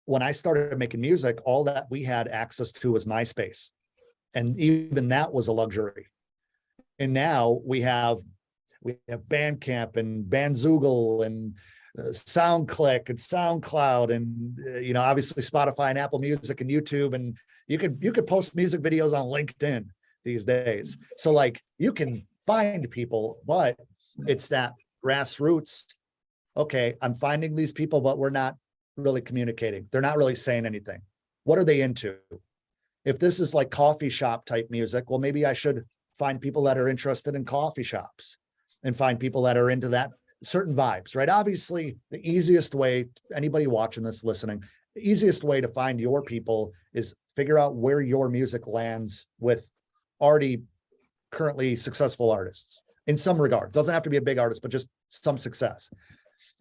when I started making music, all that we had access to was MySpace. And even that was a luxury. And now we have Bandcamp and Bandzoogle and SoundClick and SoundCloud and obviously Spotify and Apple Music and YouTube, and you could post music videos on LinkedIn these days. So like you can find people, but it's that grassroots. Okay, I'm finding these people, but we're not really communicating. They're not really saying anything. What are they into? If this is like coffee shop type music, well, maybe I should find people that are interested in coffee shops and find people that are into that certain vibes, right? Obviously, the easiest way, anybody watching this, listening, the easiest way to find your people is figure out where your music lands with already currently successful artists in some regard. Doesn't have to be a big artist, but just some success.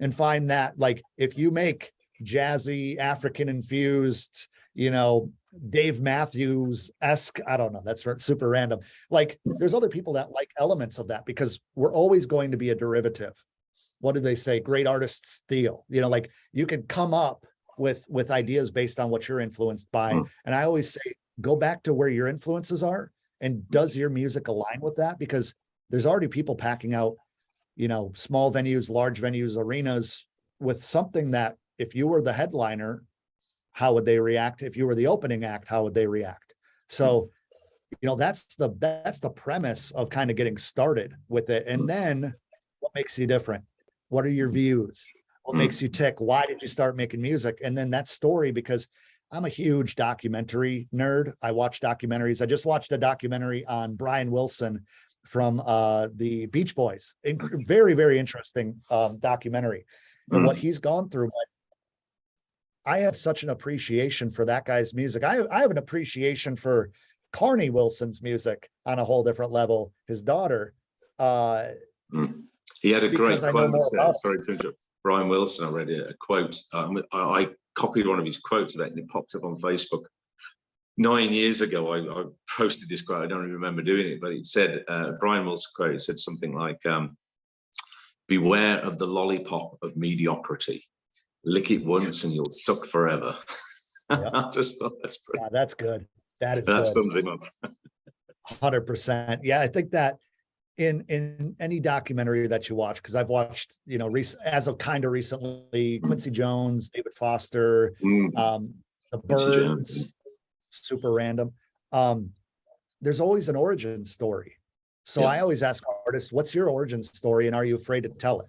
And find that, like, if you make jazzy, African infused, Dave Matthews-esque, I don't know, that's super random. Like, there's other people that like elements of that, because we're always going to be a derivative. What do they say? Great artists steal. Like, you can come up with ideas based on what you're influenced by. And I always say, go back to where your influences are, and does your music align with that? Because there's already people packing out, small venues, large venues, arenas with something that if you were the headliner, how would they react? If you were the opening act, how would they react? So, that's the premise of kind of getting started with it. And then what makes you different? What are your views? What makes you tick? Why did you start making music? And then that story, because I'm a huge documentary nerd. I watch documentaries. I just watched a documentary on Brian Wilson from the Beach Boys. Very, very interesting documentary and what he's gone through. But I have such an appreciation for that guy's music. I have an appreciation for Carney Wilson's music on a whole different level. His daughter. He had a great quote. Sorry to interrupt. Brian Wilson, I read a quote. I copied one of his quotes about it, and it popped up on Facebook. 9 years ago, I posted this quote. I don't even remember doing it, but it said, Brian Wilson quote, it said something like, beware of the lollipop of mediocrity. Lick it once and you'll suck forever. Yep. I just thought that's pretty. Yeah, that's good. That sums him up. 100%. Yeah, I think that in any documentary that you watch, because I've watched, as of kind of recently, Quincy Jones, David Foster, the Byrds, super random. There's always an origin story. So I always ask artists, what's your origin story, and are you afraid to tell it?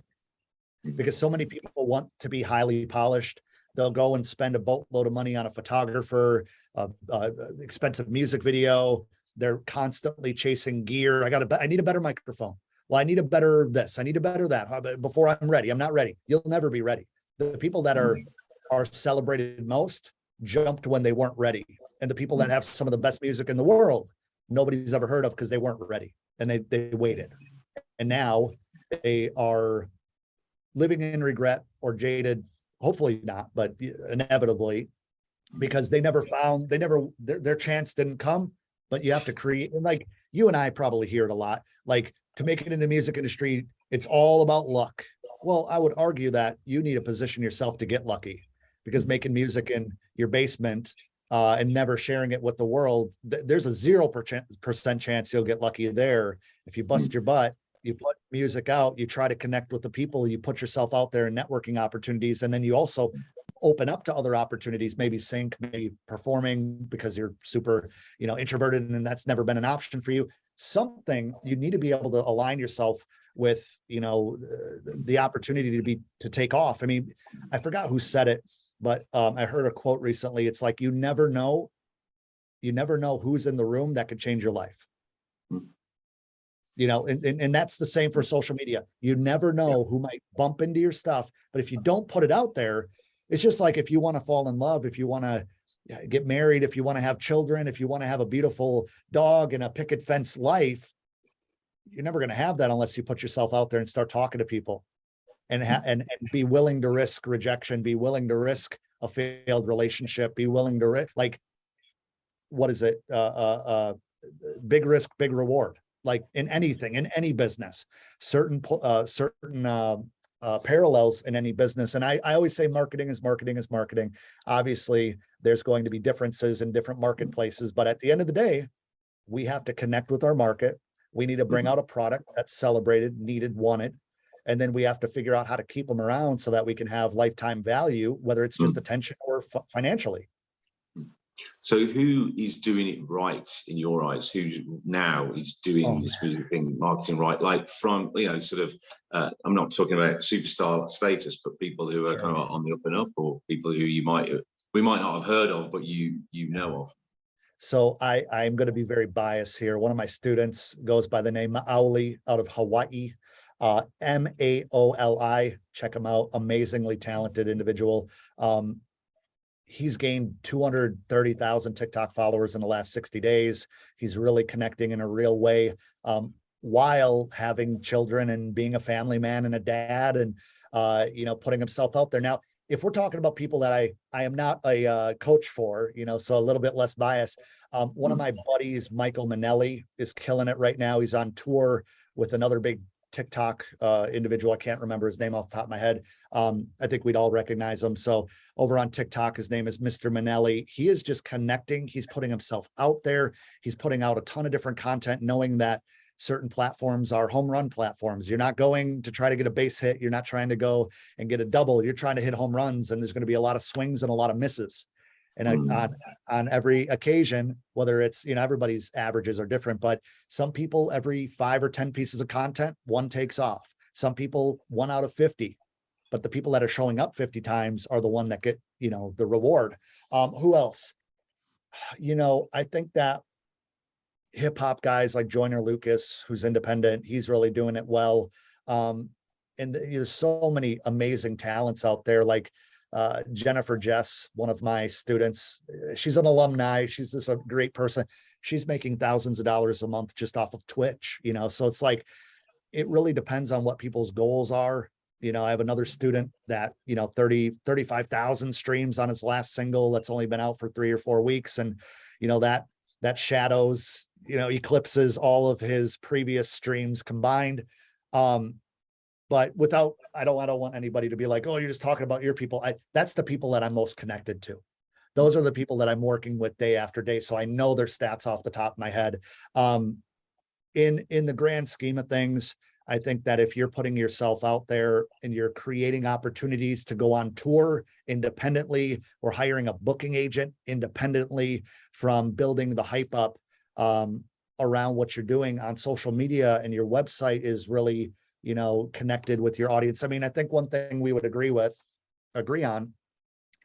Because so many people want to be highly polished. They'll go and spend a boatload of money on a photographer, expensive music video. They're constantly chasing gear. I need a better microphone. Well, I need a better this. I need a better that. Before I'm ready. I'm not ready. You'll never be ready. The people that are celebrated most jumped when they weren't ready. And the people that have some of the best music in the world, nobody's ever heard of because they weren't ready and they waited. And now they are living in regret or jaded, hopefully not, but inevitably, because their chance didn't come. But you have to create, and like you and I probably hear it a lot, like, to make it in the music industry, it's all about luck. Well, I would argue that you need to position yourself to get lucky, because making music in your basement and never sharing it with the world, there's a 0% chance you'll get lucky there. If you bust your butt, you put music out, you try to connect with the people, you put yourself out there in networking opportunities, and then you also open up to other opportunities, maybe sync, maybe performing, because you're super, introverted and that's never been an option for you. Something you need to be able to align yourself with, the opportunity to take off. I mean, I forgot who said it, but I heard a quote recently. It's like, you never know who's in the room that could change your life. And that's the same for social media. You never know who might bump into your stuff, but if you don't put it out there, It's just like, if you want to fall in love, if you want to get married, if you want to have children, if you want to have a beautiful dog and a picket fence life, you're never going to have that unless you put yourself out there and start talking to people, and be willing to risk rejection, be willing to risk a failed relationship, be willing to like, what is it? Big risk, big reward. Like in anything, in any business, certain parallels in any business. And I always say marketing is marketing is marketing. Obviously, there's going to be differences in different marketplaces, but at the end of the day, we have to connect with our market. We need to bring out a product that's celebrated, needed, wanted. And then we have to figure out how to keep them around so that we can have lifetime value, whether it's just attention or financially. So who is doing it right in your eyes? Who now is doing this music thing, marketing right? Like from, sort of, I'm not talking about superstar status, but people who are kind of on the up and up, or people who we might not have heard of, but you know of. So I'm going to be very biased here. One of my students goes by the name Maoli out of Hawaii, Maoli. Check him out. Amazingly talented individual. He's gained 230,000 TikTok followers in the last 60 days. He's really connecting in a real way, while having children and being a family man and a dad, and putting himself out there. Now, if we're talking about people that I am not a coach for, so a little bit less bias. One of my buddies, Michael Manelli, is killing it right now. He's on tour with another big TikTok individual. I can't remember his name off the top of my head. I think we'd all recognize him. So over on TikTok, his name is Mr. Manelli. He is just connecting. He's putting himself out there. He's putting out a ton of different content, knowing that certain platforms are home run platforms. You're not going to try to get a base hit. You're not trying to go and get a double. You're trying to hit home runs, and there's going to be a lot of swings and a lot of misses. And on every occasion, whether it's, everybody's averages are different, but some people, every 5 or 10 pieces of content, one takes off. Some people, 1 out of 50, but the people that are showing up 50 times are the one that get, the reward. Who else? I think that hip hop guys like Joyner Lucas, who's independent, he's really doing it well. And there's so many amazing talents out there. Like, Jennifer Jess, one of my students, she's an alumni. She's just a great person. She's making thousands of dollars a month just off of Twitch, so it's like, it really depends on what people's goals are. I have another student that, 35,000 streams on his last single that's only been out for 3 or 4 weeks. And, that shadows, eclipses all of his previous streams combined. But without, I don't want anybody to be like, oh, you're just talking about your people. That's the people that I'm most connected to. Those are the people that I'm working with day after day. So I know their stats off the top of my head. In the grand scheme of things, I think that if you're putting yourself out there and you're creating opportunities to go on tour independently, or hiring a booking agent independently, from building the hype up around what you're doing on social media, and your website is really, connected with your audience. I mean, I think one thing we would agree on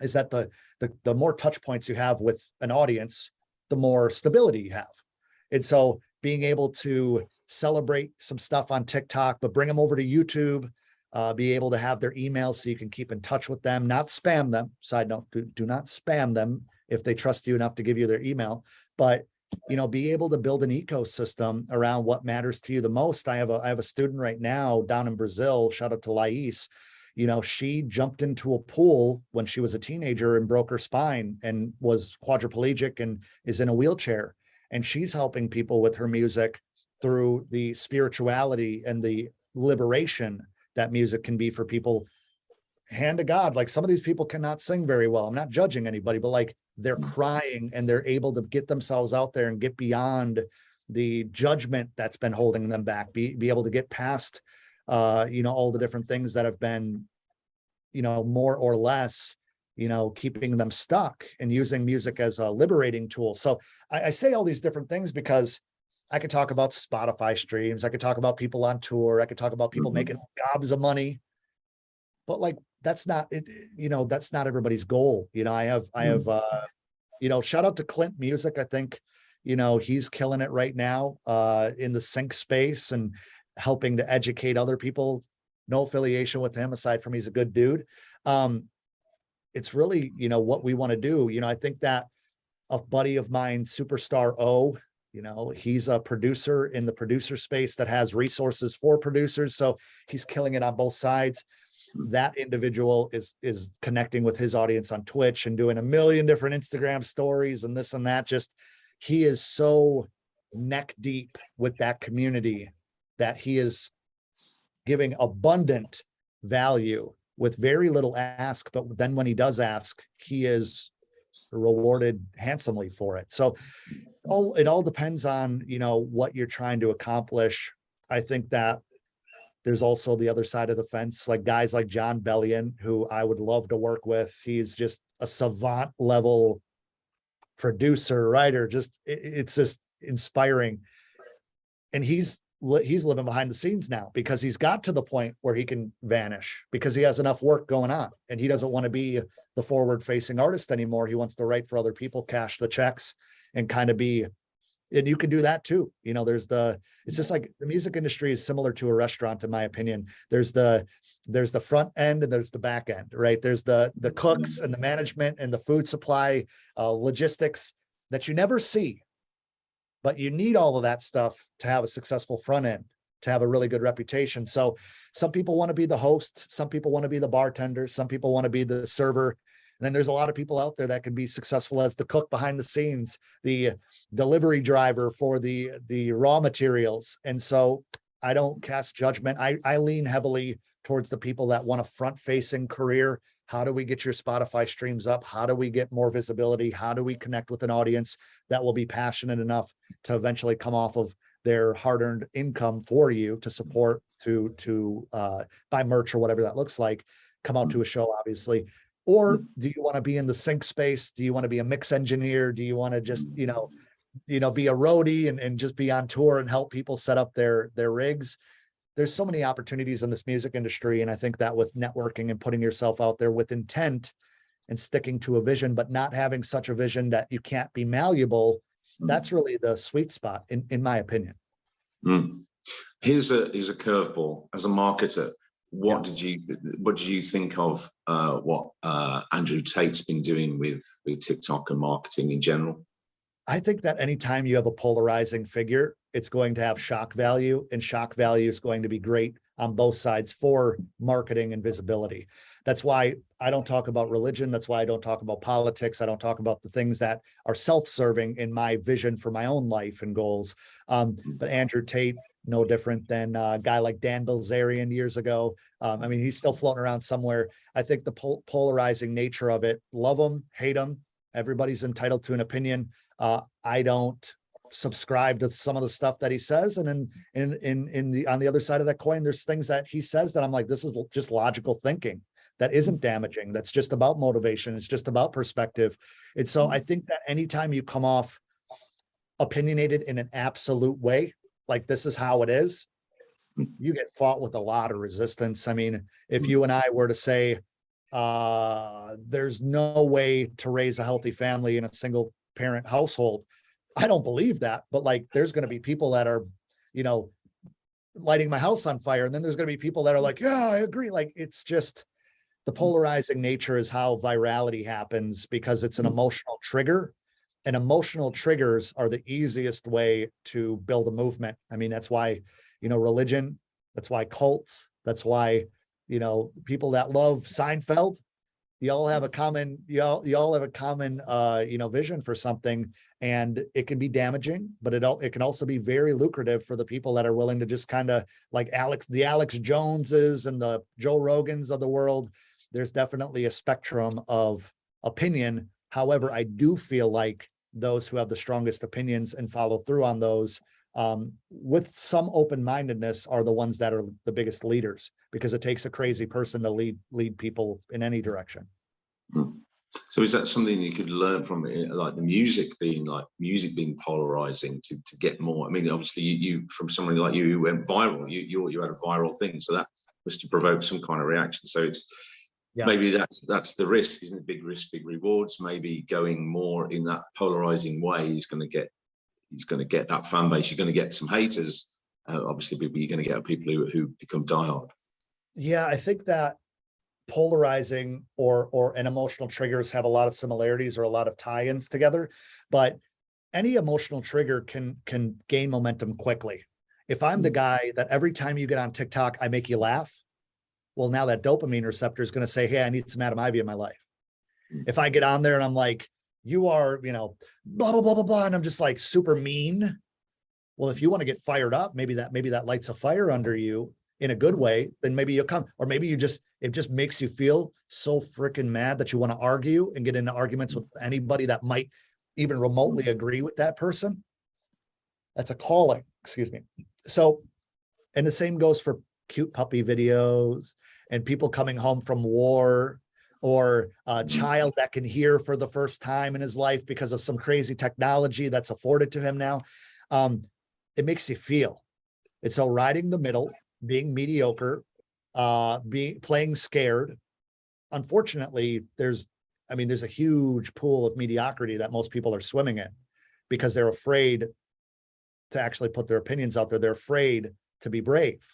is that the more touch points you have with an audience, the more stability you have. And so being able to celebrate some stuff on TikTok, but bring them over to YouTube, be able to have their email so you can keep in touch with them, not spam them. Side note, do not spam them if they trust you enough to give you their email, but be able to build an ecosystem around what matters to you the most. I have a student right now down in Brazil, shout out to Lais. She jumped into a pool when she was a teenager and broke her spine and was quadriplegic and is in a wheelchair. And she's helping people with her music through the spirituality and the liberation that music can be for people. Hand to God, like, some of these people cannot sing very well. I'm not judging anybody, but like, they're crying and they're able to get themselves out there and get beyond the judgment that's been holding them back, be able to get past, all the different things that have been, more or less, keeping them stuck, and using music as a liberating tool. So I say all these different things because I could talk about Spotify streams. I could talk about people on tour. I could talk about people making gobs of money, but like, that's not it. That's not everybody's goal. I have, shout out to Clint Music. I think, he's killing it right now in the sync space and helping to educate other people. No affiliation with him aside from he's a good dude. it's really, what we want to do. I think that a buddy of mine, Superstar O, he's a producer in the producer space that has resources for producers. So he's killing it on both sides. That individual is connecting with his audience on Twitch and doing a million different Instagram stories and this and that. Just, he is so neck deep with that community that he is giving abundant value with very little ask. But then when he does ask, he is rewarded handsomely for it. So it all depends on, what you're trying to accomplish. I think that there's also the other side of the fence, like guys like Jon Bellion, who I would love to work with. He's just a savant level producer, writer. It's just inspiring. And he's living behind the scenes now because he's got to the point where he can vanish because he has enough work going on, and he doesn't want to be the forward facing artist anymore. He wants to write for other people, cash the checks, and kind of be, and you can do that too. It's just like the music industry is similar to a restaurant, in my opinion. There's the front end and there's the back end, right? There's the cooks and the management and the food supply, logistics that you never see. But you need all of that stuff to have a successful front end, to have a really good reputation. So some people want to be the host. Some people want to be the bartender. Some people want to be the server. And then there's a lot of people out there that can be successful as the cook behind the scenes, the delivery driver for the raw materials. And so I don't cast judgment. I lean heavily towards the people that want a front-facing career. How do we get your Spotify streams up? How do we get more visibility? How do we connect with an audience that will be passionate enough to eventually come off of their hard-earned income for you to support, to buy merch or whatever that looks like, come out to a show, obviously? Or do you want to be in the sync space? Do you want to be a mix engineer? Do you want to just, be a roadie and just be on tour and help people set up their rigs? There's so many opportunities in this music industry. And I think that with networking and putting yourself out there with intent and sticking to a vision, but not having such a vision that you can't be malleable, that's really the sweet spot, in my opinion. Here's a curveball. As a marketer, what did you think of what Andrew Tate's been doing with TikTok and marketing in general? I think that anytime you have a polarizing figure, it's going to have shock value, and shock value is going to be great on both sides for marketing and visibility. That's why I don't talk about religion. That's why I don't talk about politics. I don't talk about the things that are self-serving in my vision for my own life and goals. But Andrew Tate, no different than a guy like Dan Bilzerian years ago. He's still floating around somewhere. I think the polarizing nature of it, love him, hate him, everybody's entitled to an opinion. I don't subscribe to some of the stuff that he says, and on the other side of that coin, there's things that he says that I'm like, this is just logical thinking that isn't damaging. That's just about motivation. It's just about perspective. And so I think that anytime you come off opinionated in an absolute way, like this is how it is, you get fought with a lot of resistance. If you and I were to say, there's no way to raise a healthy family in a single parent household, I don't believe that, but like, there's going to be people that are, lighting my house on fire. And then there's going to be people that are like, yeah, I agree. Like, it's just the polarizing nature is how virality happens, because it's an emotional trigger, and emotional triggers are the easiest way to build a movement. That's why, religion, that's why cults, that's why, people that love Seinfeld, you all have a common vision for something, and it can be damaging, but it can also be very lucrative for the people that are willing to just kind of like the Alex Joneses and the Joe Rogans of the world. There's definitely a spectrum of opinion. However, I do feel like those who have the strongest opinions and follow through on those, with some open-mindedness, are the ones that are the biggest leaders, because it takes a crazy person to lead people in any direction. So is that something you could learn from it, like the music being polarizing to get more? Obviously you from somebody like you who went viral, you had a viral thing, so that was to provoke some kind of reaction. So it's maybe that's the risk, isn't it? Big risk, big rewards. Maybe going more in that polarizing way is going to get that fan base. You're going to get some haters, obviously, but you're going to get people who become diehard. Yeah, I think that polarizing and emotional triggers have a lot of similarities or a lot of tie-ins together, but any emotional trigger can gain momentum quickly. If I'm the guy that every time you get on TikTok, I make you laugh, well, now that dopamine receptor is going to say, hey, I need some Adam Ivy in my life. If I get on there and I'm like, you are, blah, blah, blah, blah, blah, and I'm just like super mean. Well, if you want to get fired up, maybe that lights a fire under you in a good way, then maybe you'll come, or maybe it just makes you feel so freaking mad that you want to argue and get into arguments with anybody that might even remotely agree with that person. That's a calling, excuse me. So, and the same goes for cute puppy videos and people coming home from war, or a child that can hear for the first time in his life because of some crazy technology that's afforded to him now. It makes you feel. It's so riding the middle, being mediocre, playing scared. Unfortunately, there's a huge pool of mediocrity that most people are swimming in because they're afraid to actually put their opinions out there. They're afraid to be brave.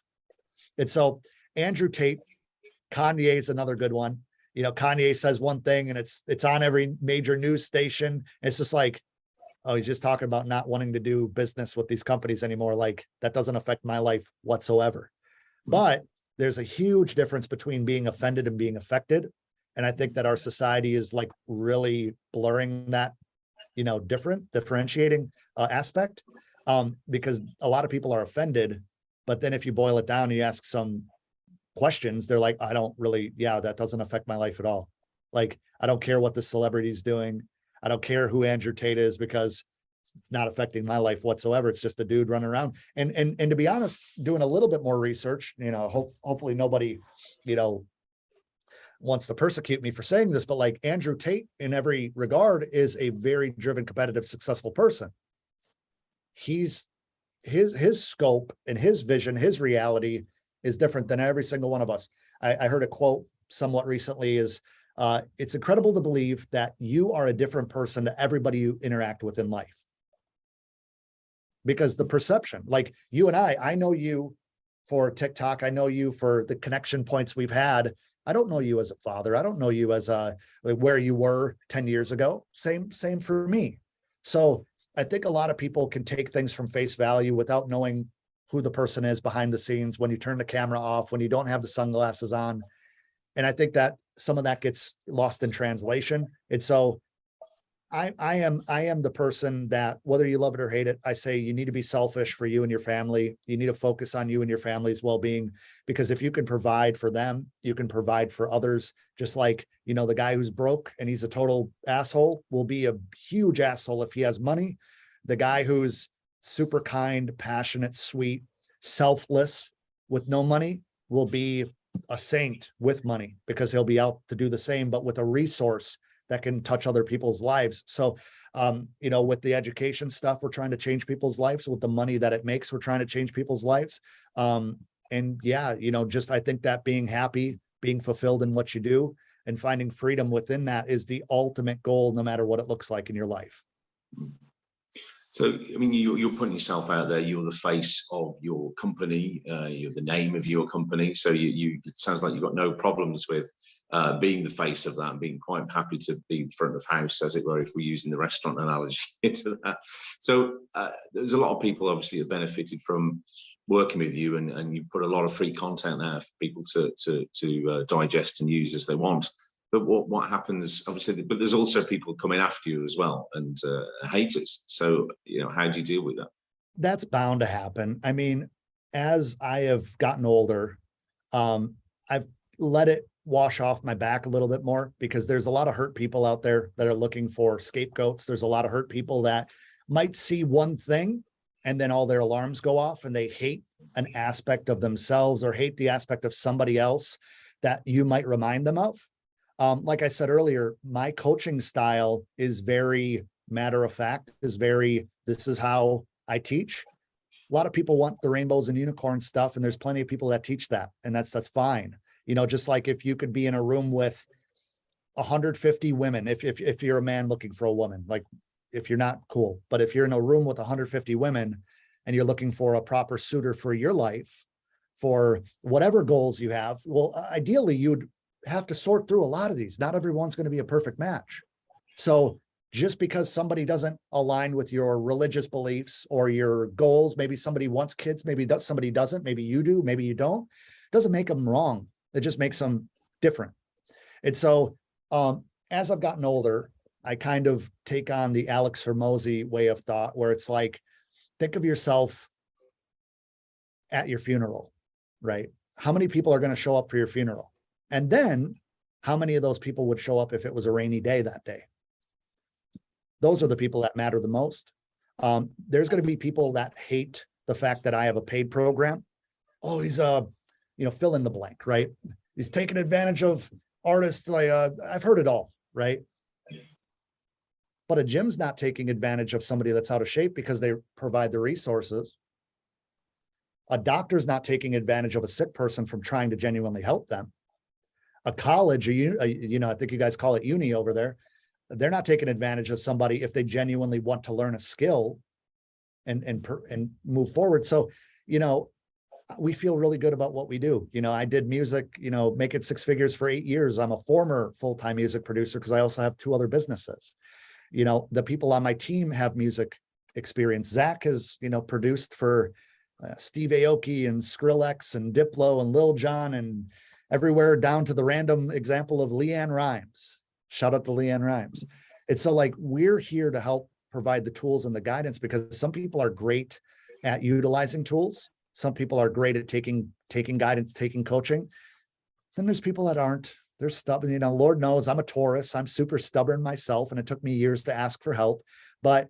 And so Andrew Tate, Kanye is another good one. Kanye says one thing and it's on every major news station. It's just like, oh, he's just talking about not wanting to do business with these companies anymore. Like, that doesn't affect my life whatsoever. But there's a huge difference between being offended and being affected. And I think that our society is like really blurring that, differentiating aspect, because a lot of people are offended. But then if you boil it down and you ask some questions, they're like, that doesn't affect my life at all. Like, I don't care what the celebrity's doing. I don't care who Andrew Tate is because it's not affecting my life whatsoever. It's just a dude running around. And to be honest, doing a little bit more research, hopefully nobody, wants to persecute me for saying this, but like Andrew Tate in every regard is a very driven, competitive, successful person. His scope and his vision, his reality is different than every single one of us. I heard a quote somewhat recently is, it's incredible to believe that you are a different person to everybody you interact with in life. Because the perception, like you and I know you for TikTok. I know you for the connection points we've had. I don't know you as a father. I don't know you as where you were 10 years ago. Same for me. So I think a lot of people can take things from face value without knowing who the person is behind the scenes, when you turn the camera off, when you don't have the sunglasses on. And I think that some of that gets lost in translation. And so I am the person that, whether you love it or hate it, I say you need to be selfish for you and your family. You need to focus on you and your family's well-being, because if you can provide for them, you can provide for others. Just like, the guy who's broke and he's a total asshole will be a huge asshole if he has money. The guy who's super kind, passionate, sweet, selfless with no money will be a saint with money, because he'll be out to do the same, but with a resource that can touch other people's lives. So, with the education stuff, we're trying to change people's lives. With the money that it makes, we're trying to change people's lives. And yeah, I think that being happy, being fulfilled in what you do, and finding freedom within that is the ultimate goal, no matter what it looks like in your life. So, you're putting yourself out there. You're the face of your company. You're the name of your company. So it sounds like you've got no problems with being the face of that, and being quite happy to be front of house, as it were, if we're using the restaurant analogy into that. So there's a lot of people obviously have benefited from working with you, and you put a lot of free content there for people to digest and use as they want. But what happens, obviously, but there's also people coming after you as well, and haters. So, how do you deal with that? That's bound to happen. As I have gotten older, I've let it wash off my back a little bit more, because there's a lot of hurt people out there that are looking for scapegoats. There's a lot of hurt people that might see one thing and then all their alarms go off, and they hate an aspect of themselves or hate the aspect of somebody else that you might remind them of. Like I said earlier, my coaching style is very matter of fact, this is how I teach. A lot of people want the rainbows and unicorn stuff, and there's plenty of people that teach that, and that's fine. Just like if you could be in a room with 150 women, if you're a man looking for a woman, like if you're not, cool. But if you're in a room with 150 women and you're looking for a proper suitor for your life, for whatever goals you have, well, ideally you'd have to sort through a lot of these. Not everyone's going to be a perfect match. So just because somebody doesn't align with your religious beliefs or your goals, maybe somebody wants kids, maybe somebody doesn't, maybe you do, maybe you don't, doesn't make them wrong. It just makes them different. And so as I've gotten older, I kind of take on the Alex Hormozy way of thought, where it's like, think of yourself at your funeral, right? How many people are going to show up for your funeral? And then how many of those people would show up if it was a rainy day that day? Those are the people that matter the most. There's going to be people that hate the fact that I have a paid program. Oh, he's fill in the blank, right? He's taking advantage of artists. Like I've heard it all, right? But a gym's not taking advantage of somebody that's out of shape because they provide the resources. A doctor's not taking advantage of a sick person from trying to genuinely help them. A college, I think you guys call it uni over there, they're not taking advantage of somebody if they genuinely want to learn a skill and move forward. So, we feel really good about what we do. I did music, making 6 figures for 8 years. I'm a former full-time music producer because I also have 2 other businesses. The people on my team have music experience. Zach has, produced for Steve Aoki and Skrillex and Diplo and Lil Jon and everywhere down to the random example of LeAnn Rimes. Shout out to LeAnn Rimes. It's so like, we're here to help provide the tools and the guidance, because some people are great at utilizing tools. Some people are great at taking guidance, taking coaching. Then there's people that aren't. They're stubborn. Lord knows I'm a Taurus. I'm super stubborn myself, and it took me years to ask for help. But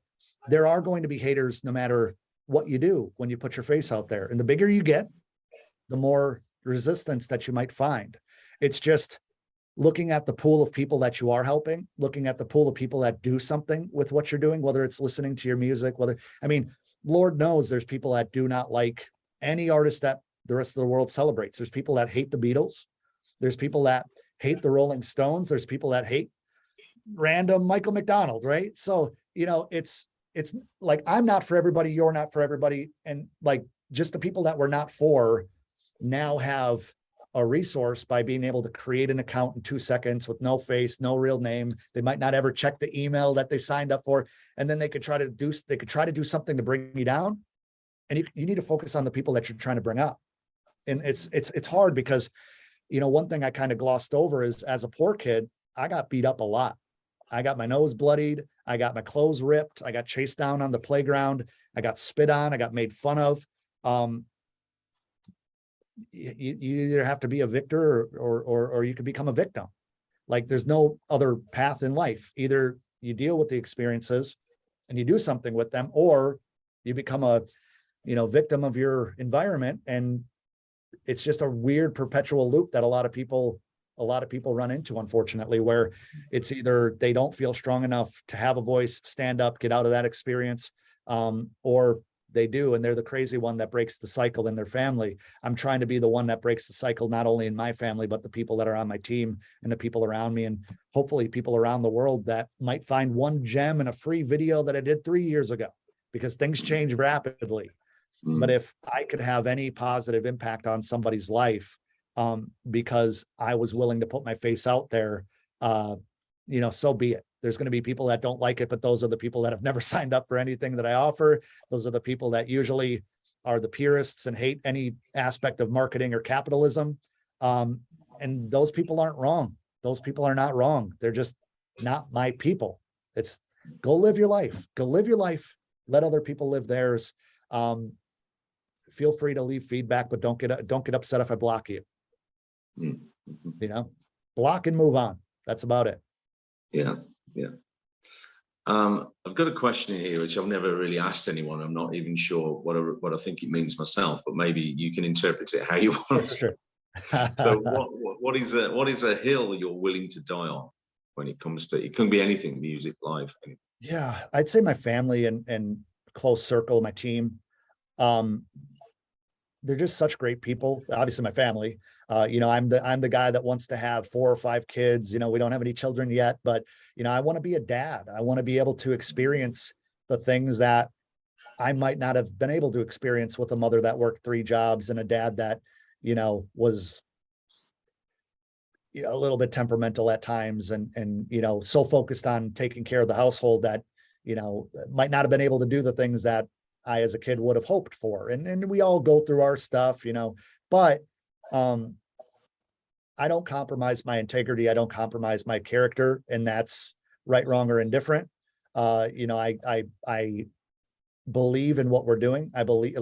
there are going to be haters no matter what you do when you put your face out there. And the bigger you get, the more resistance that you might find. It's just looking at the pool of people that you are helping, looking at the pool of people that do something with what you're doing, whether it's listening to your music, Lord knows there's people that do not like any artist that the rest of the world celebrates. There's people that hate the Beatles. There's people that hate the Rolling Stones. There's people that hate random Michael McDonald, right? So, it's like, I'm not for everybody, you're not for everybody. And like, just the people that we're not for now have a resource by being able to create an account in 2 seconds with no face, no real name. They might not ever check the email that they signed up for. And then they could try to do something to bring me down. And you need to focus on the people that you're trying to bring up. And it's hard because, one thing I kind of glossed over is, as a poor kid, I got beat up a lot. I got my nose bloodied. I got my clothes ripped. I got chased down on the playground. I got spit on. I got made fun of. You either have to be a victor or you could become a victim. Like, there's no other path in life. Either you deal with the experiences and you do something with them, or you become a victim of your environment. And it's just a weird perpetual loop that a lot of people run into, unfortunately, where it's either they don't feel strong enough to have a voice, stand up, get out of that experience, or they do, and they're the crazy one that breaks the cycle in their family. I'm trying to be the one that breaks the cycle, not only in my family, but the people that are on my team and the people around me, and hopefully people around the world that might find one gem in a free video that I did 3 years ago, because things change rapidly. But if I could have any positive impact on somebody's life, because I was willing to put my face out there, so be it. There's going to be people that don't like it, but those are the people that have never signed up for anything that I offer. Those are the people that usually are the purists and hate any aspect of marketing or capitalism. And those people aren't wrong. Those people are not wrong. They're just not my people. It's go live your life. Go live your life. Let other people live theirs. Feel free to leave feedback, but don't get upset if I block you. Block and move on. That's about it. Yeah. I've got a question here which I've never really asked anyone. I'm not even sure what I think it means myself, but maybe you can interpret it how you want. Sure. So what is a hill you're willing to die on when it comes to, it can be anything, music, life, anything? Yeah, I'd say my family and close circle, my team. They're just such great people. Obviously my family, I'm the guy that wants to have 4 or 5 kids. We don't have any children yet, but I want to be a dad. I want to be able to experience the things that I might not have been able to experience with a mother that worked 3 jobs and a dad that, was a little bit temperamental at times, and so focused on taking care of the household that might not have been able to do the things that I as a kid would have hoped for. And we all go through our stuff, but I don't compromise my integrity. I don't compromise my character, and that's right, wrong, or indifferent. I believe in what we're doing. I believe,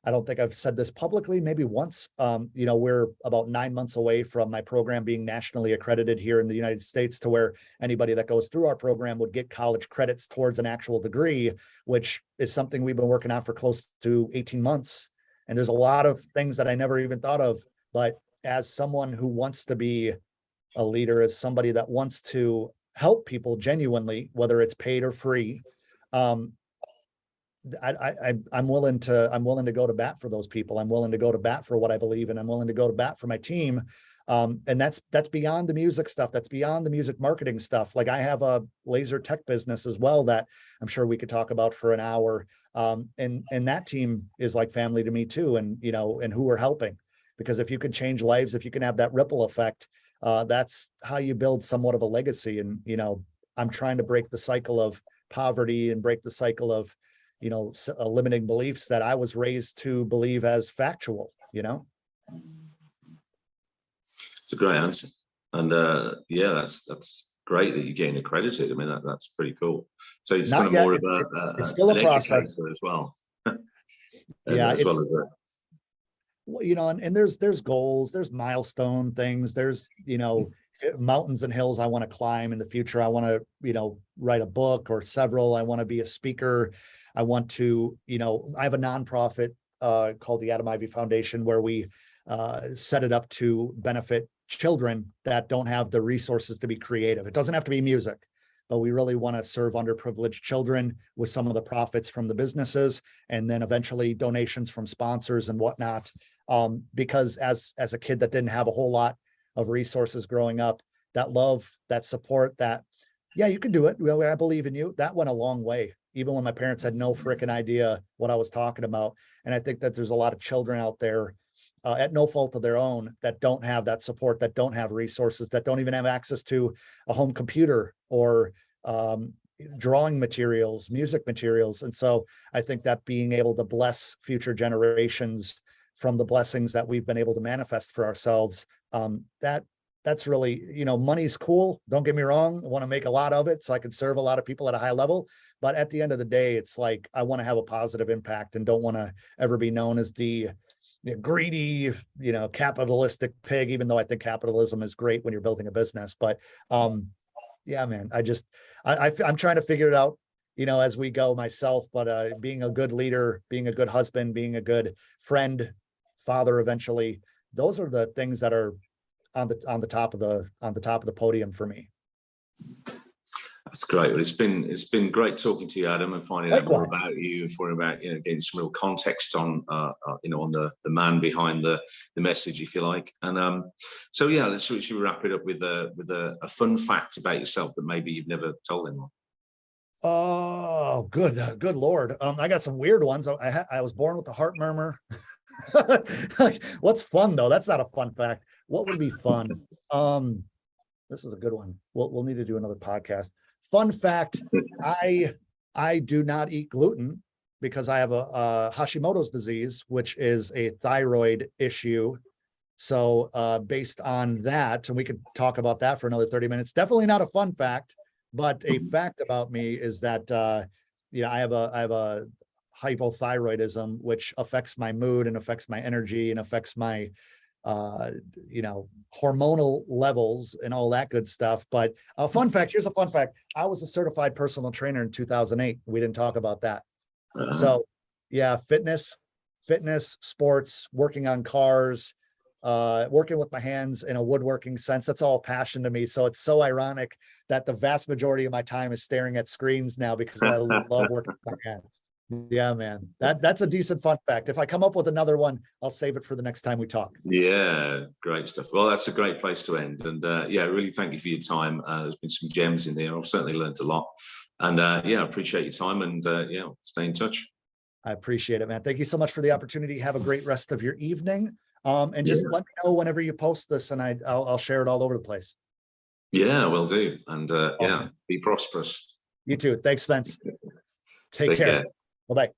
I don't think I've said this publicly, maybe once. We're about 9 months away from my program being nationally accredited here in the United States, to where anybody that goes through our program would get college credits towards an actual degree, which is something we've been working on for close to 18 months. And there's a lot of things that I never even thought of, but as someone who wants to be a leader, as somebody that wants to help people genuinely, whether it's paid or free, I'm willing to go to bat for those people. I'm willing to go to bat for what I believe in. I'm willing to go to bat for my team. And that's beyond the music stuff. That's beyond the music marketing stuff. Like, I have a laser tech business as well that I'm sure we could talk about for an hour. And that team is like family to me too. And, and who we're helping, because if you can change lives, if you can have that ripple effect, that's how you build somewhat of a legacy. And, I'm trying to break the cycle of poverty and break the cycle of, limiting beliefs that I was raised to believe as factual. It's a great answer. And that's great that you're getting accredited. I mean, that's pretty cool. So it's kind of more of it's still a process as well. Yeah, as well as that. And there's goals, there's milestone things, there's, mountains and hills I want to climb in the future. I want to, write a book or several. I want to be a speaker. I want to, I have a nonprofit called the Adam Ivy Foundation, where we set it up to benefit children that don't have the resources to be creative. It doesn't have to be music, but we really want to serve underprivileged children with some of the profits from the businesses, and then eventually donations from sponsors and whatnot. Because as a kid that didn't have a whole lot of resources growing up, that love, that support, that, yeah, you can do it, I believe in you, that went a long way, even when my parents had no freaking idea what I was talking about. And I think that there's a lot of children out there at no fault of their own that don't have that support, that don't have resources, that don't even have access to a home computer or drawing materials, music materials. And so I think that being able to bless future generations from the blessings that we've been able to manifest for ourselves, that's really, money's cool. Don't get me wrong. I want to make a lot of it so I can serve a lot of people at a high level. But at the end of the day, it's like, I want to have a positive impact and don't want to ever be known as the greedy, capitalistic pig, even though I think capitalism is great when you're building a business. But yeah, man, I'm trying to figure it out, as we go myself, but being a good leader, being a good husband, being a good friend, father, eventually, those are the things that are on the top of the podium for me. That's great. Well, it's been great talking to you, Adam, and finding out more about you, and finding about getting some real context on on the man behind the message, if you like. And so yeah, let's wrap it up with a fun fact about yourself that maybe you've never told anyone. Oh, good Lord. I got some weird ones. I was born with a heart murmur. Like, what's fun though? That's not a fun fact. What would be fun? This is a good one. We'll need to do another podcast. Fun fact, I do not eat gluten because I have a Hashimoto's disease, which is a thyroid issue. So based on that, and we could talk about that for another 30 minutes. Definitely not a fun fact, but a fact about me is that I have a hypothyroidism, which affects my mood and affects my energy and affects my hormonal levels and all that good stuff. But a fun fact, here's a fun fact. I was a certified personal trainer in 2008. We didn't talk about that. So yeah, fitness, sports, working on cars, working with my hands in a woodworking sense, that's all passion to me. So it's so ironic that the vast majority of my time is staring at screens now because I love working with my hands. Yeah, man, that's a decent fun fact. If I come up with another one, I'll save it for the next time we talk. Yeah, great stuff. Well, that's a great place to end. And yeah, really thank you for your time. There's been some gems in there. I've certainly learned a lot. And yeah, I appreciate your time, and yeah, stay in touch. I appreciate it, man. Thank you so much for the opportunity. Have a great rest of your evening. And just let me know whenever you post this, and I'll share it all over the place. Yeah, will do. And yeah, Awesome. be prosperous. You too. Thanks, Spence. Take Take care. care. Bye-bye.